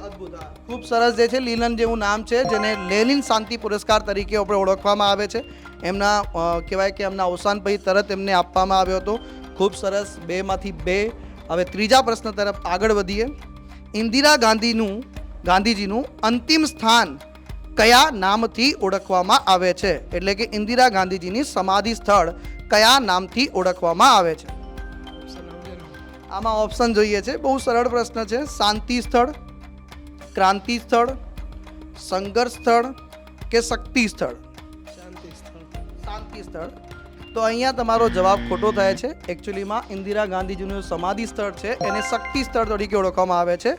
અદ્ભુત. ખૂબ સરસ જે છે લીલન જેવું નામ છે જેને લેનિન શાંતિ પુરસ્કાર તરીકે આપણે ઓળખવામાં આવે છે. એમના કહેવાય કે એમના અવસાન પછી તરત એમને આપવામાં આવ્યો હતો. ખૂબ સરસ. 2માંથી 2. હવે ત્રીજા પ્રશ્ન તરફ આગળ વધીએ. ઇન્દિરા ગાંધીજીનું અંતિમ સ્થાન કયા નામથી ઓળખવામાં આવે છે? એટલે કે ઇન્દિરા ગાંધીજીની સમાધિ સ્થળ કયા નામથી ઓળખવામાં આવે છે? આમાં ઓપ્શન જોઈએ છે. બહુ સરળ પ્રશ્ન છે. શાંતિ સ્થળ, ક્રાંતિ સ્થળ, સંઘર્ષ સ્થળ કે શક્તિ સ્થળ? શાંતિ સ્થળ. શાંતિ સ્થળ. તો અહીંયા તમારો જવાબ ખોટો થાય છે. એકચ્યુઅલીમાં ઇન્દિરા ગાંધીજીનું સમાધિ સ્થળ છે એને શક્તિ સ્થળ તરીકે ઓળખવામાં આવે છે.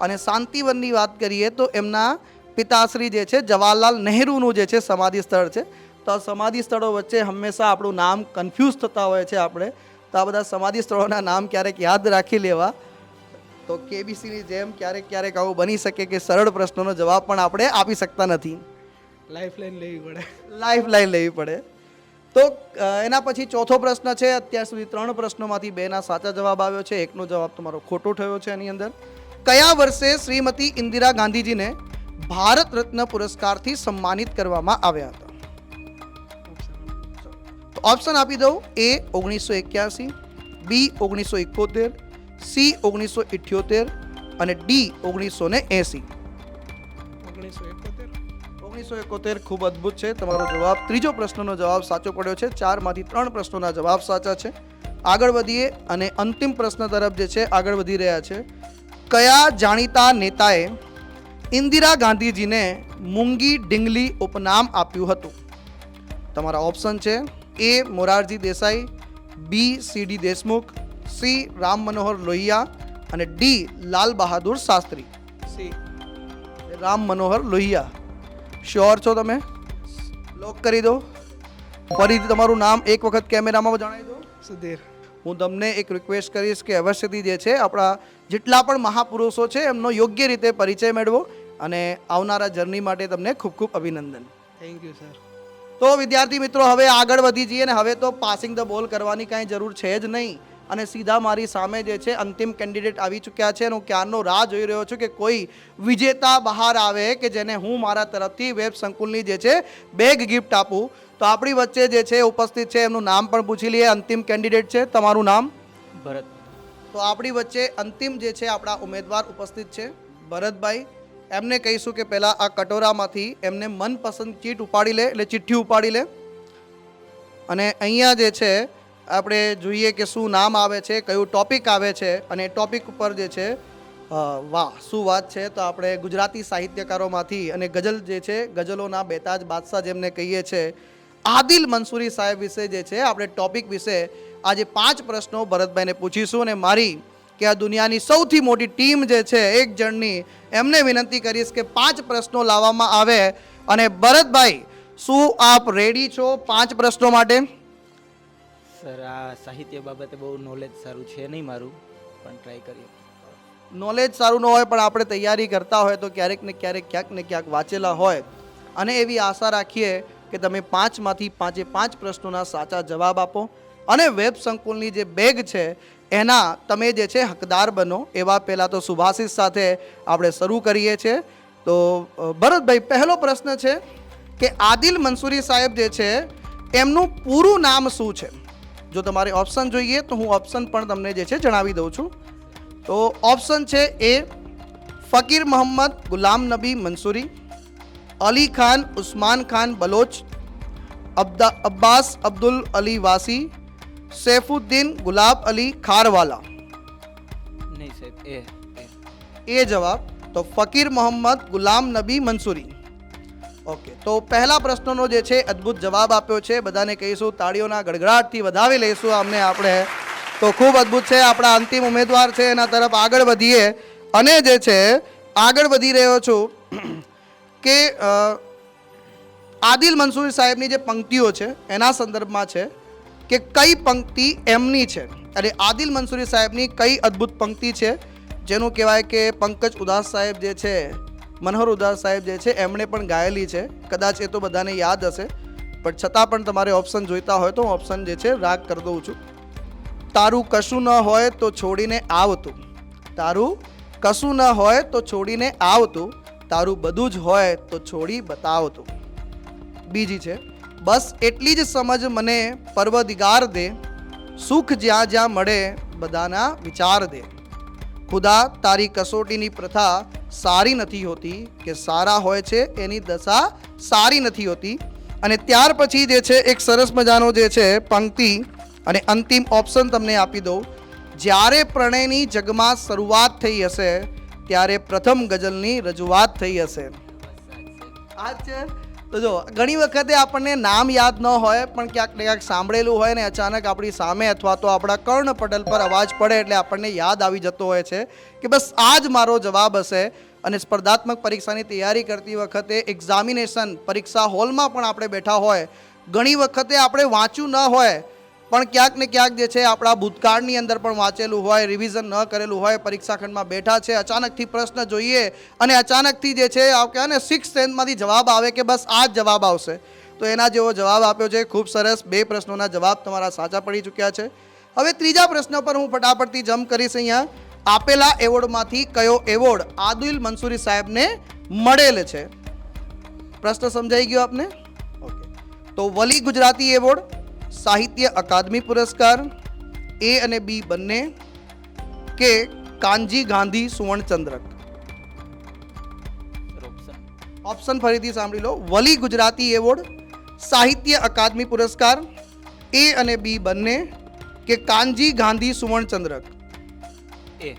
અને શાંતિવનની વાત કરીએ તો એમના પિતાશ્રી જે છે જવાહરલાલ નહેરુનું જે છે સમાધિ સ્થળ છે. તો સમાધિ સ્થળો વચ્ચે હંમેશા આપણું નામ કન્ફ્યુઝ થતા હોય છે આપણે. તો આ બધા સમાધિ સ્થળોના નામ ક્યારેક યાદ રાખી લેવા. તો કેબીસીની જેમ ક્યારેક આવું બની શકે કે સરળ પ્રશ્નોનો જવાબ પણ આપણે આપી શકતા નથી. લાઈફલાઈન લેવી પડે. લાઈફલાઈન લેવી પડે. તો એના પછી ચોથો પ્રશ્ન છે. અત્યાર સુધી 3 પ્રશ્નોમાંથી 2ના સાચા જવાબ આવ્યો છે. એકનો જવાબ તમારો ખોટો થયો છે. એની અંદર કયા વર્ષે શ્રીમતી ઇન્દિરા ગાંધીજીને ભારત રત્ન પુરસ્કારથી સન્માનિત કરવામાં આવ્યા હતા? તો ઓપ્શન આપી દઉં: A 1981, B 1971, C 1978 અને D 1980. 1971. 1971 ખૂબ અદ્ભુત છે તમારો જવાબ. ત્રીજો પ્રશ્નનો જવાબ સાચો પડ્યો છે. 4 માંથી 3 પ્રશ્નોના જવાબ સાચા છે. આગળ વધીએ અને અંતિમ પ્રશ્ન તરફ જે છે આગળ વધી રહ્યા છે. કયા જાણીતા નેતાએ ઇન્દિરા ગાંધીજીને મૂંગી ઢીંગલી ઉપનામ આપ્યું હતું? તમારા ઓપ્શન છે: A Morarji Desai, B C.D. Deshmukh, C Ram Manohar Lohia અને D Lal Bahadur Shastri. C. Ram Manohar Lohia. Sure છો તમે? લોક કરી દો. ફરીથી તમારું નામ એક વખત કેમેરામાં જણાવી દો. સુધીર. હું તમને એક રિક્વેસ્ટ કરીશ કે અવશ્યથી જે છે આપણા જેટલા પણ મહાપુરુષો છે એમનો યોગ્ય રીતે પરિચય મેળવો અને આવનારા જર્ની માટે તમને ખૂબ ખૂબ અભિનંદન. Thank you sir. તો વિદ્યાર્થી મિત્રો હવે આગળ વધી જઈએ ને હવે તો પાસિંગ ધ બોલ કરવાની કાંઈ જરૂર છે જ નહીં અને સીધા મારી સામે જે છે અંતિમ કેન્ડિડેટ આવી ચૂક્યા છે અને હું ક્યારનો રાહ જોઈ રહ્યો છું કે કોઈ વિજેતા બહાર આવે કે જેને હું મારા તરફથી વેબ સંકુલની જે છે બેગ ગિફ્ટ આપું. તો આપણી વચ્ચે જે છે ઉપસ્થિત છે એમનું નામ પણ પૂછી લઈએ. અંતિમ કેન્ડિડેટ છે, તમારું નામ? ભરત. તો આપણી વચ્ચે અંતિમ જે છે આપણા ઉમેદવાર ઉપસ્થિત છે ભરતભાઈ. એમને કહીશું કે પહેલાં આ કટોરામાંથી એમને મનપસંદ ચીટ ઉપાડી લે એટલે ચિઠ્ઠી ઉપાડી લે અને અહીંયા જે છે આપણે જોઈએ કે શું નામ આવે છે, કયું ટોપિક આવે છે અને ટોપિક ઉપર જે છે વાહ શું વાત છે. તો આપણે ગુજરાતી સાહિત્યકારોમાંથી અને ગઝલ જે છે ગઝલોના બેતાજ બાદશાહ જેમને કહીએ છીએ આદિલ મંસૂરી સાહેબ વિશે જે છે આપણે ટોપિક વિશે આજે 5 પ્રશ્નો ભરતભાઈને પૂછીશું અને મારી કે આ દુનિયાની સૌથી મોટી ટીમ જે છે એક જણની એમને વિનંતી કરીશ કે 5 પ્રશ્નો લાવવામાં આવે. અને ભરતભાઈ શું આપ રેડી છો 5 પ્રશ્નો માટે? સર આ સાહિત્ય બાબતે બહુ નોલેજ સારું છે નહીં મારું, પણ ટ્રાય કરીએ. નોલેજ સારું ન હોય પણ આપણે તૈયારી કરતા હોય તો ક્યારેક ને ક્યાંક વાંચેલા હોય અને એવી આશા રાખીએ કે તમે 5 માંથી 5 પ્રશ્નોના સાચા જવાબ આપો અને વેબ સંકુલની જે બેગ છે એના તમે જે છે હકદાર બનો. એવા પહેલાં તો સુભાષિસ સાથે આપણે શરૂ કરીએ છીએ. તો ભરતભાઈ પહેલો પ્રશ્ન છે કે આદિલ મંસૂરી સાહેબ જે છે એમનું પૂરું નામ શું છે? જો તમારે ઓપ્શન જોઈએ તો હું ઓપ્શન પણ તમને જે છે જણાવી દઉં છું. તો ઓપ્શન છે: A ફકીર મોહમ્મદ ગુલામ નબી મંસૂરી, અલી ખાન ઉસ્માન ખાન બલોચ, અબ્બાસ અબ્દુલ અલી વાસી, સૈફુદ્દીન ગુલાબ અલી ખારવાલા. નહીં સાહેબ, એ જવાબ. તો ફકીર મોહમ્મદ ગુલામ નબી મંસૂરી. ઓકે, તો પહેલા પ્રશ્નનો જે છે અદ્ભુત જવાબ આપ્યો છે. બધાને કહીશું તાળીઓના ગડગડાટથી વધાવી લઈશું અમને આપણે. તો ખૂબ અદ્ભુત છે. આપણા અંતિમ ઉમેદવાર છે એના તરફ આગળ વધીએ અને જે છે આગળ વધી રહ્યો છું કે આદિલ મંસૂરી સાહેબની જે પંક્તિઓ છે એના સંદર્ભમાં છે કે કઈ પંક્તિ એમની છે અને આદિલ મંસૂરી સાહેબની કઈ અદ્ભુત પંક્તિ છે જેનું કહેવાય કે પંકજ ઉદાસ સાહેબ જે છે, મનોહર ઉદાસ સાહેબ જે છે એમણે પણ ગાયેલી છે. કદાચ એ તો બધાને યાદ હશે પણ છતાં પણ તમારે ઓપ્શન જોઈતા હોય તો હું ઓપ્શન જે છે રાગ કરી દઉં છું. તારું કશું ન હોય તો છોડીને આવતું, તારું કશું ન હોય તો છોડીને આવતું, તારું બધું જ હોય તો છોડી બતાવતું. બીજી છે: બસ એટલી જ સમજ મને પરવદિગાર દે, સુખ જ્યાં જ્યાં મળે બધાના વિચાર દે. ખુદા તારી કસોટીની પ્રથા સારી નથી હોતી કે સારા હોય છે એની દશા સારી નથી હોતી. અને ત્યાર પછી જે છે એક સરસ મજાનો જે છે પંક્તિ અને અંતિમ ઓપ્શન તમને આપી દઉં. જ્યારે પ્રણયની જગમાં શરૂઆત થઈ હશે ત્યારે પ્રથમ ગઝલની રજૂઆત થઈ હશે. આ છે. તો જો ઘણી વખતે આપણને નામ યાદ ન હોય પણ ક્યાંક ને ક્યાંક સાંભળેલું હોય ને અચાનક આપણી સામે અથવા તો આપણા કર્ણપટલ પર અવાજ પડે એટલે આપણને યાદ આવી જતો હોય છે કે બસ આ જ મારો જવાબ હશે. અને સ્પર્ધાત્મક પરીક્ષાની તૈયારી કરતી વખતે એક્ઝામિનેશન પરીક્ષા હોલમાં પણ આપણે બેઠા હોય, ઘણી વખતે આપણે વાંચ્યું ન હોય પણ ક્યાંક ને ક્યાંક જે છે આપણા ભૂતકાળની અંદર પણ વાંચેલું હોય, રિવિઝન ન કરેલું હોય, પરીક્ષા ખંડમાં બેઠા છે, અચાનકથી પ્રશ્ન જોઈએ અને અચાનકથી જે છે કહેવાય ને 6th સેન્સમાંથી જવાબ આવે કે બસ આ જ જવાબ આવશે. તો એના જેવો જવાબ આપ્યો છે. ખૂબ સરસ. 2 પ્રશ્નોના જવાબ તમારા સાચા પડી ચૂક્યા છે. હવે ત્રીજા પ્રશ્ન પર હું ફટાફટથી જમ્પ કરીશ. અહીંયા આપેલા એવોર્ડમાંથી કયો એવોર્ડ આદિલ મંસૂરી સાહેબને મળેલ છે. પ્રશ્ન સમજાઈ ગયો આપને? ઓકે. તો વલી ગુજરાતી એવોર્ડ, સાહિત્ય અકાદમી પુરસ્કાર, એ અને બી બંને, કે કાનજી ગાંધી સુવર્ણચંદ્રક? સર ઓપ્શન ઓપ્શન ફરીથી સાંભળી લો. વલી ગુજરાતી એવોર્ડ, સાહિત્ય અકાદમી પુરસ્કાર, એ અને બી બંને, કે કાનજી ગાંધી સુવર્ણચંદ્રક? એ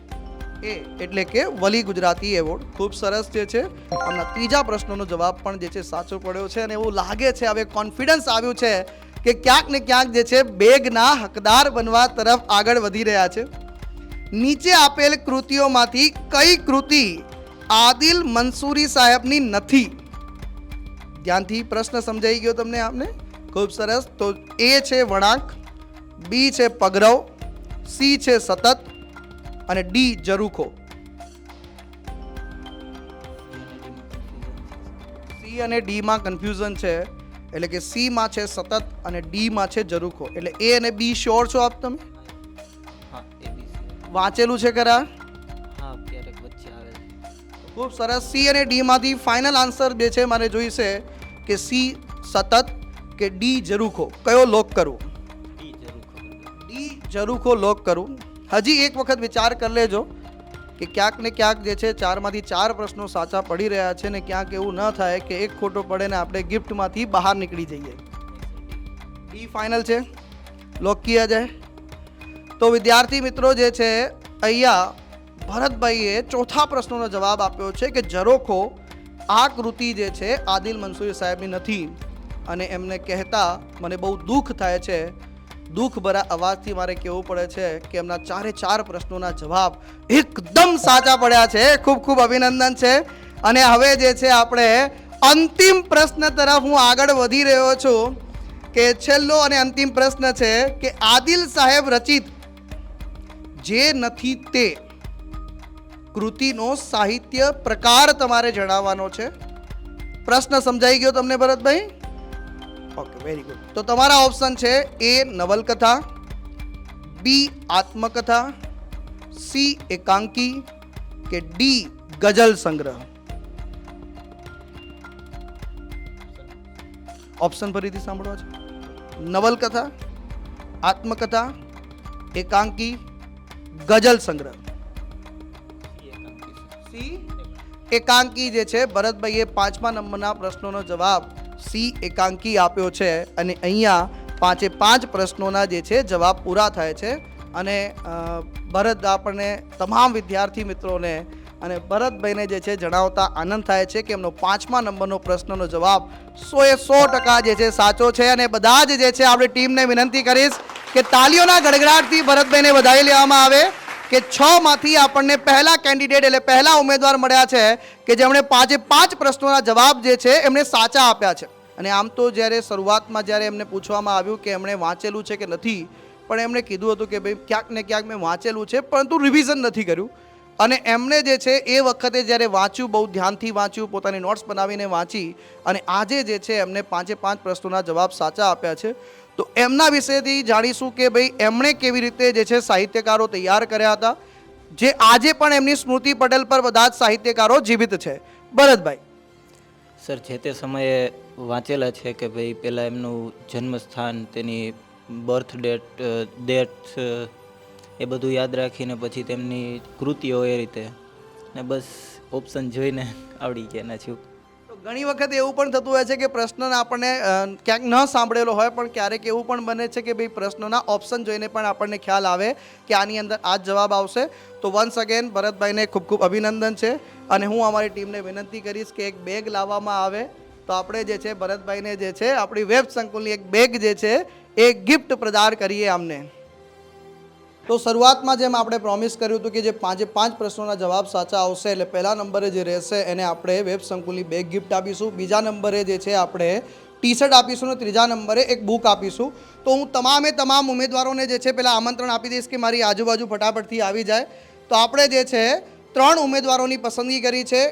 એ એટલે કે વલી ગુજરાતી એવોર્ડ. ખૂબ સરસ જે છે આમના ત્રીજા પ્રશ્નનો જવાબ પણ જે છે સાચો પડ્યો છે અને એવું લાગે છે હવે કોન્ફિડન્સ આવ્યું છે કે ક્યાંક ને ક્યાંક જે છે બેગના હકદાર બનવા તરફ આગળ વધી રહ્યા છે. નીચે આપેલ કૃતિઓમાંથી કઈ કૃતિ આદિલ મંસૂરી સાહેબની નથી? ધ્યાનથી પ્રશ્ન સમજાઈ ગયો તમને આપને? ખૂબ સરસ. તો એ છે વળાંક, બી છે પગરવ, સી છે સતત અને ડી ઝરૂખો. સી અને ડી માં કન્ફ્યુઝન છે, એટલે કે સી માં છે સતત અને ડી માં છે ઝરૂખો. એટલે એ અને બી શ્યોર છો આપ? તમે હા ABC વાંચેલું છે ખરા? હા ક્યારેક વચ્ચે આવે છે. ખૂબ સરસ. સી અને ડી માંથી ફાઇનલ આન્સર જે છે મારે જોઈશે કે સી સતત કે ડી ઝરૂખો. કયો લોક કરું? ડી જરૂર ખબર છે. ડી ઝરૂખો લોક કરું. હજી એક વખત વિચાર કરી લેજો કે ક્યાંક ને ક્યાંક જે છે 4 માંથી 4 પ્રશ્નો સાચા પડી રહ્યા છે ને ક્યાંક એવું ન થાય કે એક ખોટો પડે ને આપણે ગિફ્ટમાંથી બહાર નીકળી જઈએ. ડી ફાઇનલ છે, લોક કિયા જાય. તો વિદ્યાર્થી મિત્રો જે છે અહીંયા ભરતભાઈએ ચોથા પ્રશ્નનો જવાબ આપ્યો છે કે ઝરૂખો આ કૃતિ જે છે આદિલ મંસૂરી સાહેબની નથી. અને એમને કહેતા મને બહુ દુઃખ થાય છે. દુઃખ ભરા અવાજથી મારે કહેવું પડે છે કે એમના 4 પ્રશ્નોના જવાબ એકદમ સાચા પડ્યા છે. ખૂબ ખૂબ અભિનંદન છે. અને હવે જે છે આપણે અંતિમ પ્રશ્ન તરફ હું આગળ વધી રહ્યો છું કે છેલ્લો અને અંતિમ પ્રશ્ન છે કે આદિલ સાહેબ રચિત જે નથી તે કૃતિનો સાહિત્ય પ્રકાર તમારે જણાવવાનો છે. પ્રશ્ન સમજાઈ ગયો તમને ભરતભાઈ? Okay, very good. તો તમારા ઓપ્શન છે એ નવલકથા, બી આત્મકથા, સી એકાંકી કે ડી ગઝલ સંગ્રહ? ઓપ્શન ફરીથી સાંભળવા છે. નવલકથા, આત્મકથા, એકાંકી, ગઝલ સંગ્રહ? સી એકાંકી જે છે ભરતભાઈએ 5મા નંબરના પ્રશ્નોનો જવાબ સી એકાંકી આપ્યો છે. અને અહીંયા 5 પ્રશ્નોના જે છે જવાબ પૂરા થાય છે. અને ભરત આપણને તમામ વિદ્યાર્થી મિત્રોને અને ભરતભાઈને જે છે જણાવતા આનંદ થાય છે કે એમનો 5મા નંબરનો પ્રશ્નનો જવાબ 100% જે છે સાચો છે. અને બધા જ જે છે આપણી ટીમને વિનંતી કરીશ કે તાલીઓના ગડગડાટથી ભરતભાઈને વધાવી લેવામાં આવે કે 6 માંથી આપણને પહેલા કેન્ડિડેટ એટલે પહેલા ઉમેદવાર મળ્યા છે કે જેમણે 5 પ્રશ્નોના જવાબ જે છે એમણે સાચા આપ્યા છે. અને આમ તો જ્યારે શરૂઆતમાં જ્યારે એમને પૂછવામાં આવ્યું કે એમણે વાંચેલું છે કે નથી, પણ એમણે કીધું હતું કે ભાઈ ક્યાંક ને ક્યાંક મેં વાંચેલું છે પરંતુ રિવિઝન નથી કર્યું. અને એમણે જે છે એ વખતે જ્યારે વાંચ્યું, બહુ ધ્યાનથી વાંચ્યું, પોતાની નોટ્સ બનાવીને વાંચી અને આજે જે છે એમને 5 પ્રશ્નોના જવાબ સાચા આપ્યા છે. તો એમના વિશેથી જાણીશું કે ભાઈ એમણે કેવી રીતે જે છે સાહિત્યકારો તૈયાર કર્યા હતા, જે આજે પણ એમની સ્મૃતિ પટેલ પર બધા જ સાહિત્યકારો જીવિત છે. ભરતભાઈ, સર જે તે સમયે વાંચેલા છે કે ભાઈ પહેલાં એમનું જન્મસ્થાન, તેની બર્થ ડેટ એ બધું યાદ રાખીને પછી તેમની કૃતિઓ એ રીતે, ને બસ ઓપ્શન જોઈને આવડી ગયા ના છું. તો ઘણી વખત એવું પણ થતું હોય છે કે પ્રશ્નને આપણને ક્યાંક ન સાંભળેલો હોય, પણ ક્યારેક એવું પણ બને છે કે ભાઈ પ્રશ્નોના ઓપ્શન જોઈને પણ આપણને ખ્યાલ આવે કે આની અંદર આ જ જવાબ આવશે. તો વન્સ અગેન ભરતભાઈને ખૂબ ખૂબ અભિનંદન છે. અને હું અમારી ટીમને વિનંતી કરીશ કે એક બેગ લાવવામાં આવે તો આપણે જે છે ભરતભાઈને જે છે આપણી વેબ સંકુલની એક બેગ જે છે એ ગિફ્ટ પ્રદાન કરીએ અમને. તો શરૂઆતમાં જેમ આપણે પ્રોમિસ કર્યું હતું કે જે 5 પ્રશ્નોના જવાબ સાચા આવશે એટલે પહેલા નંબરે જે રહેશે એને આપણે વેબ સંકુલની બેગ ગિફ્ટ આપીશું. બીજા નંબરે જે છે આપણે ટી-શર્ટ આપીશું અને ત્રીજા નંબરે એક બુક આપીશું. તો હું તમામ ઉમેદવારોને જે છે પહેલાં આમંત્રણ આપી દઈશ કે મારી આજુબાજુ ફટાફટથી આવી જાય. તો આપણે જે છે 3 ઉમેદવારોની પસંદગી કરી છે.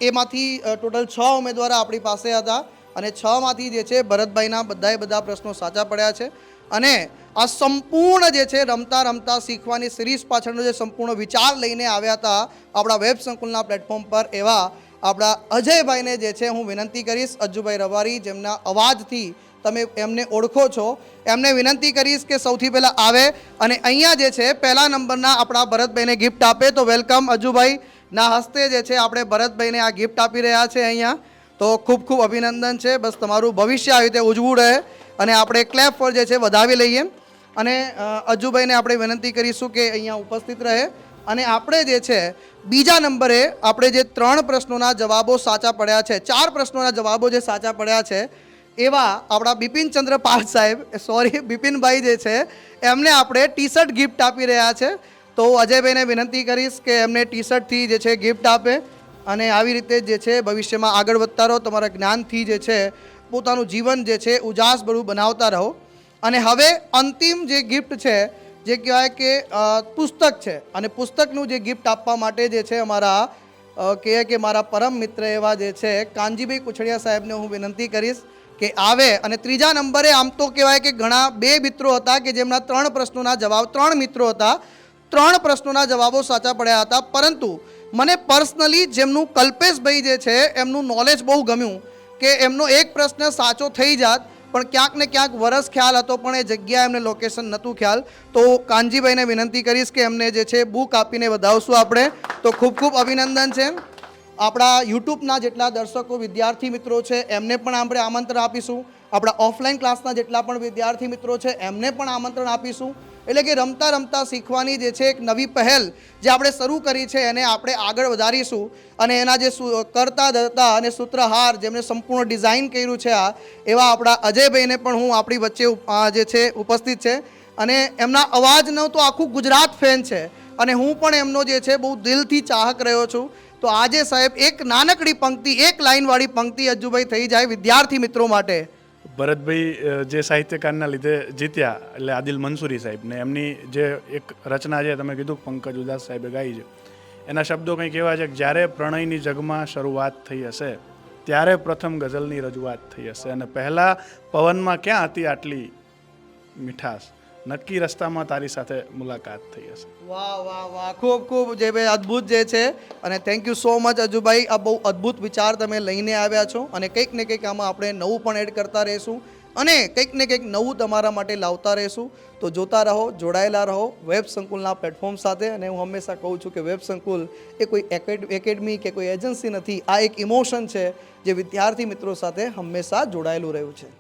એમાંથી ટોટલ 6 ઉમેદવારો આપણી પાસે હતા અને 6 માંથી જે છે ભરતભાઈના બધા પ્રશ્નો સાચા પડ્યા છે. અને આ સંપૂર્ણ જે છે રમતા રમતા શીખવાની સિરીઝ પાછળનો જે સંપૂર્ણ વિચાર લઈને આવ્યા હતા આપણા વેબ સંકુલના પ્લેટફોર્મ પર એવા આપણા અજયભાઈને જે છે હું વિનંતી કરીશ, અજ્જુભાઈ રબારી, જેમના અવાજથી તમે એમને ઓળખો છો, એમને વિનંતી કરીશ કે સૌથી પહેલાં આવે અને અહીંયા જે છે પહેલા નંબરના આપણા ભરતભાઈને ગિફ્ટ આપે. તો વેલકમ અજ્જુભાઈના હસ્તે જે છે આપણે ભરતભાઈને આ ગિફ્ટ આપી રહ્યા છે અહીંયા. તો ખૂબ ખૂબ અભિનંદન છે. બસ તમારું ભવિષ્ય આવી રીતે ઉજવું રહે અને આપણે ક્લેપ પર જે છે વધાવી લઈએ અને અજ્જુભાઈને આપણે વિનંતી કરીશું કે અહીંયા ઉપસ્થિત રહે. અને આપણે જે છે બીજા નંબરે આપણે જે 3 પ્રશ્નોના જવાબો સાચા પડ્યા છે, 4 પ્રશ્નોના જવાબો જે સાચા પડ્યા છે એવા આપણા બિપિનચંદ્ર પાલ સાહેબ, સોરી બિપિનભાઈ જે છે એમને આપણે ટી શર્ટ ગિફ્ટ આપી રહ્યા છે. તો અજયભાઈને વિનંતી કરીશ કે એમને ટી શર્ટથી જે છે ગિફ્ટ આપે અને આવી રીતે જે છે ભવિષ્યમાં આગળ વધતા રહો, તમારા જ્ઞાનથી જે છે પોતાનું જીવન જે છે ઉજાસભર્યું બનાવતા રહો. અને હવે અંતિમ જે ગિફ્ટ છે જે કહેવાય કે પુસ્તક છે અને પુસ્તકનું જે ગિફ્ટ આપવા માટે જે છે અમારા કહે કે મારા પરમ મિત્ર એવા જે છે કાનજીભાઈ કુછડિયા સાહેબને હું વિનંતી કરીશ કે આવે. અને ત્રીજા નંબરે આમ તો કહેવાય કે ઘણા 2 મિત્રો હતા કે જેમના 3 પ્રશ્નોના જવાબ, 3 મિત્રો હતા, 3 પ્રશ્નોના જવાબો સાચા પડ્યા હતા. પરંતુ મને પર્સનલી જેમનું કલ્પેશભાઈ જે છે એમનું નોલેજ બહુ ગમ્યું કે એમનો એક પ્રશ્ન સાચો થઈ જાત પણ ક્યાંક ને ક્યાંક વરસ ખ્યાલ હતો પણ એ જગ્યા એમને લોકેશન નહોતું ખ્યાલ. તો કાનજીભાઈને વિનંતી કરીશ કે એમને જે છે બુક આપીને વધાવશું આપણે. તો ખૂબ ખૂબ અભિનંદન છે. આપણા યુટ્યુબના જેટલા દર્શકો વિદ્યાર્થી મિત્રો છે એમને પણ આપણે આમંત્રણ આપીશું. આપણા ઓફલાઈન ક્લાસના જેટલા પણ વિદ્યાર્થી મિત્રો છે એમને પણ આમંત્રણ આપીશું. એટલે કે રમતા રમતા શીખવાની જે છે એક નવી પહેલ જે આપણે શરૂ કરી છે એને આપણે આગળ વધારીશું. અને એના જે કરતા ધરતા અને સૂત્રહાર જેમણે સંપૂર્ણ ડિઝાઇન કર્યું છે આ એવા આપણા અજયભાઈને પણ હું આપણી વચ્ચે જે છે ઉપસ્થિત છે. અને એમના અવાજનો તો આખું ગુજરાત ફેન છે અને હું પણ એમનો જે છે બહુ દિલથી ચાહક રહ્યો છું. તો આજે સાહેબ એક નાનકડી પંક્તિ, એક લાઇનવાળી પંક્તિ અજ્જુભાઈ થઈ જાય વિદ્યાર્થી મિત્રો માટે. ભરતભાઈ જે સાહિત્યકારના લીધે જીત્યા એટલે આદિલ મંસૂરી સાહેબ ને એમની જે એક રચના છે તમે કીધું પંકજ ઉદાસ સાહેબે ગાઈ છે, એના શબ્દો કંઈક એવા છે કે જ્યારે પ્રણયની જગમાં શરૂઆત થઈ હશે ત્યારે પ્રથમ ગઝલની રજૂઆત થઈ હશે અને પહેલાં પવનમાં ક્યાં હતી આટલી મીઠાશ, નક્કી રસ્તામાં તારી સાથે મુલાકાત થઈ હશે. વાહ વાહ વાહ, ખૂબ ખૂબ જે ભાઈ અદ્ભુત જે છે. અને થેન્ક યુ સો મચ અજ્જુભાઈ, આ બહુ અદ્ભુત વિચાર તમે લઈને આવ્યા છો અને કંઈક ને કંઈક આમાં આપણે નવું પણ એડ કરતા રહીશું અને કંઈક ને કંઈક નવું તમારા માટે લાવતા રહીશું. તો જોતા રહો, જોડાયેલા રહો વેબ સંકુલના પ્લેટફોર્મ સાથે. અને હું હંમેશા કહું છું કે વેબ સંકુલ એ કોઈ એકેડમી કે કોઈ એજન્સી નથી, આ એક ઇમોશન છે જે વિદ્યાર્થી મિત્રો સાથે હંમેશા જોડાયેલું રહ્યું છે.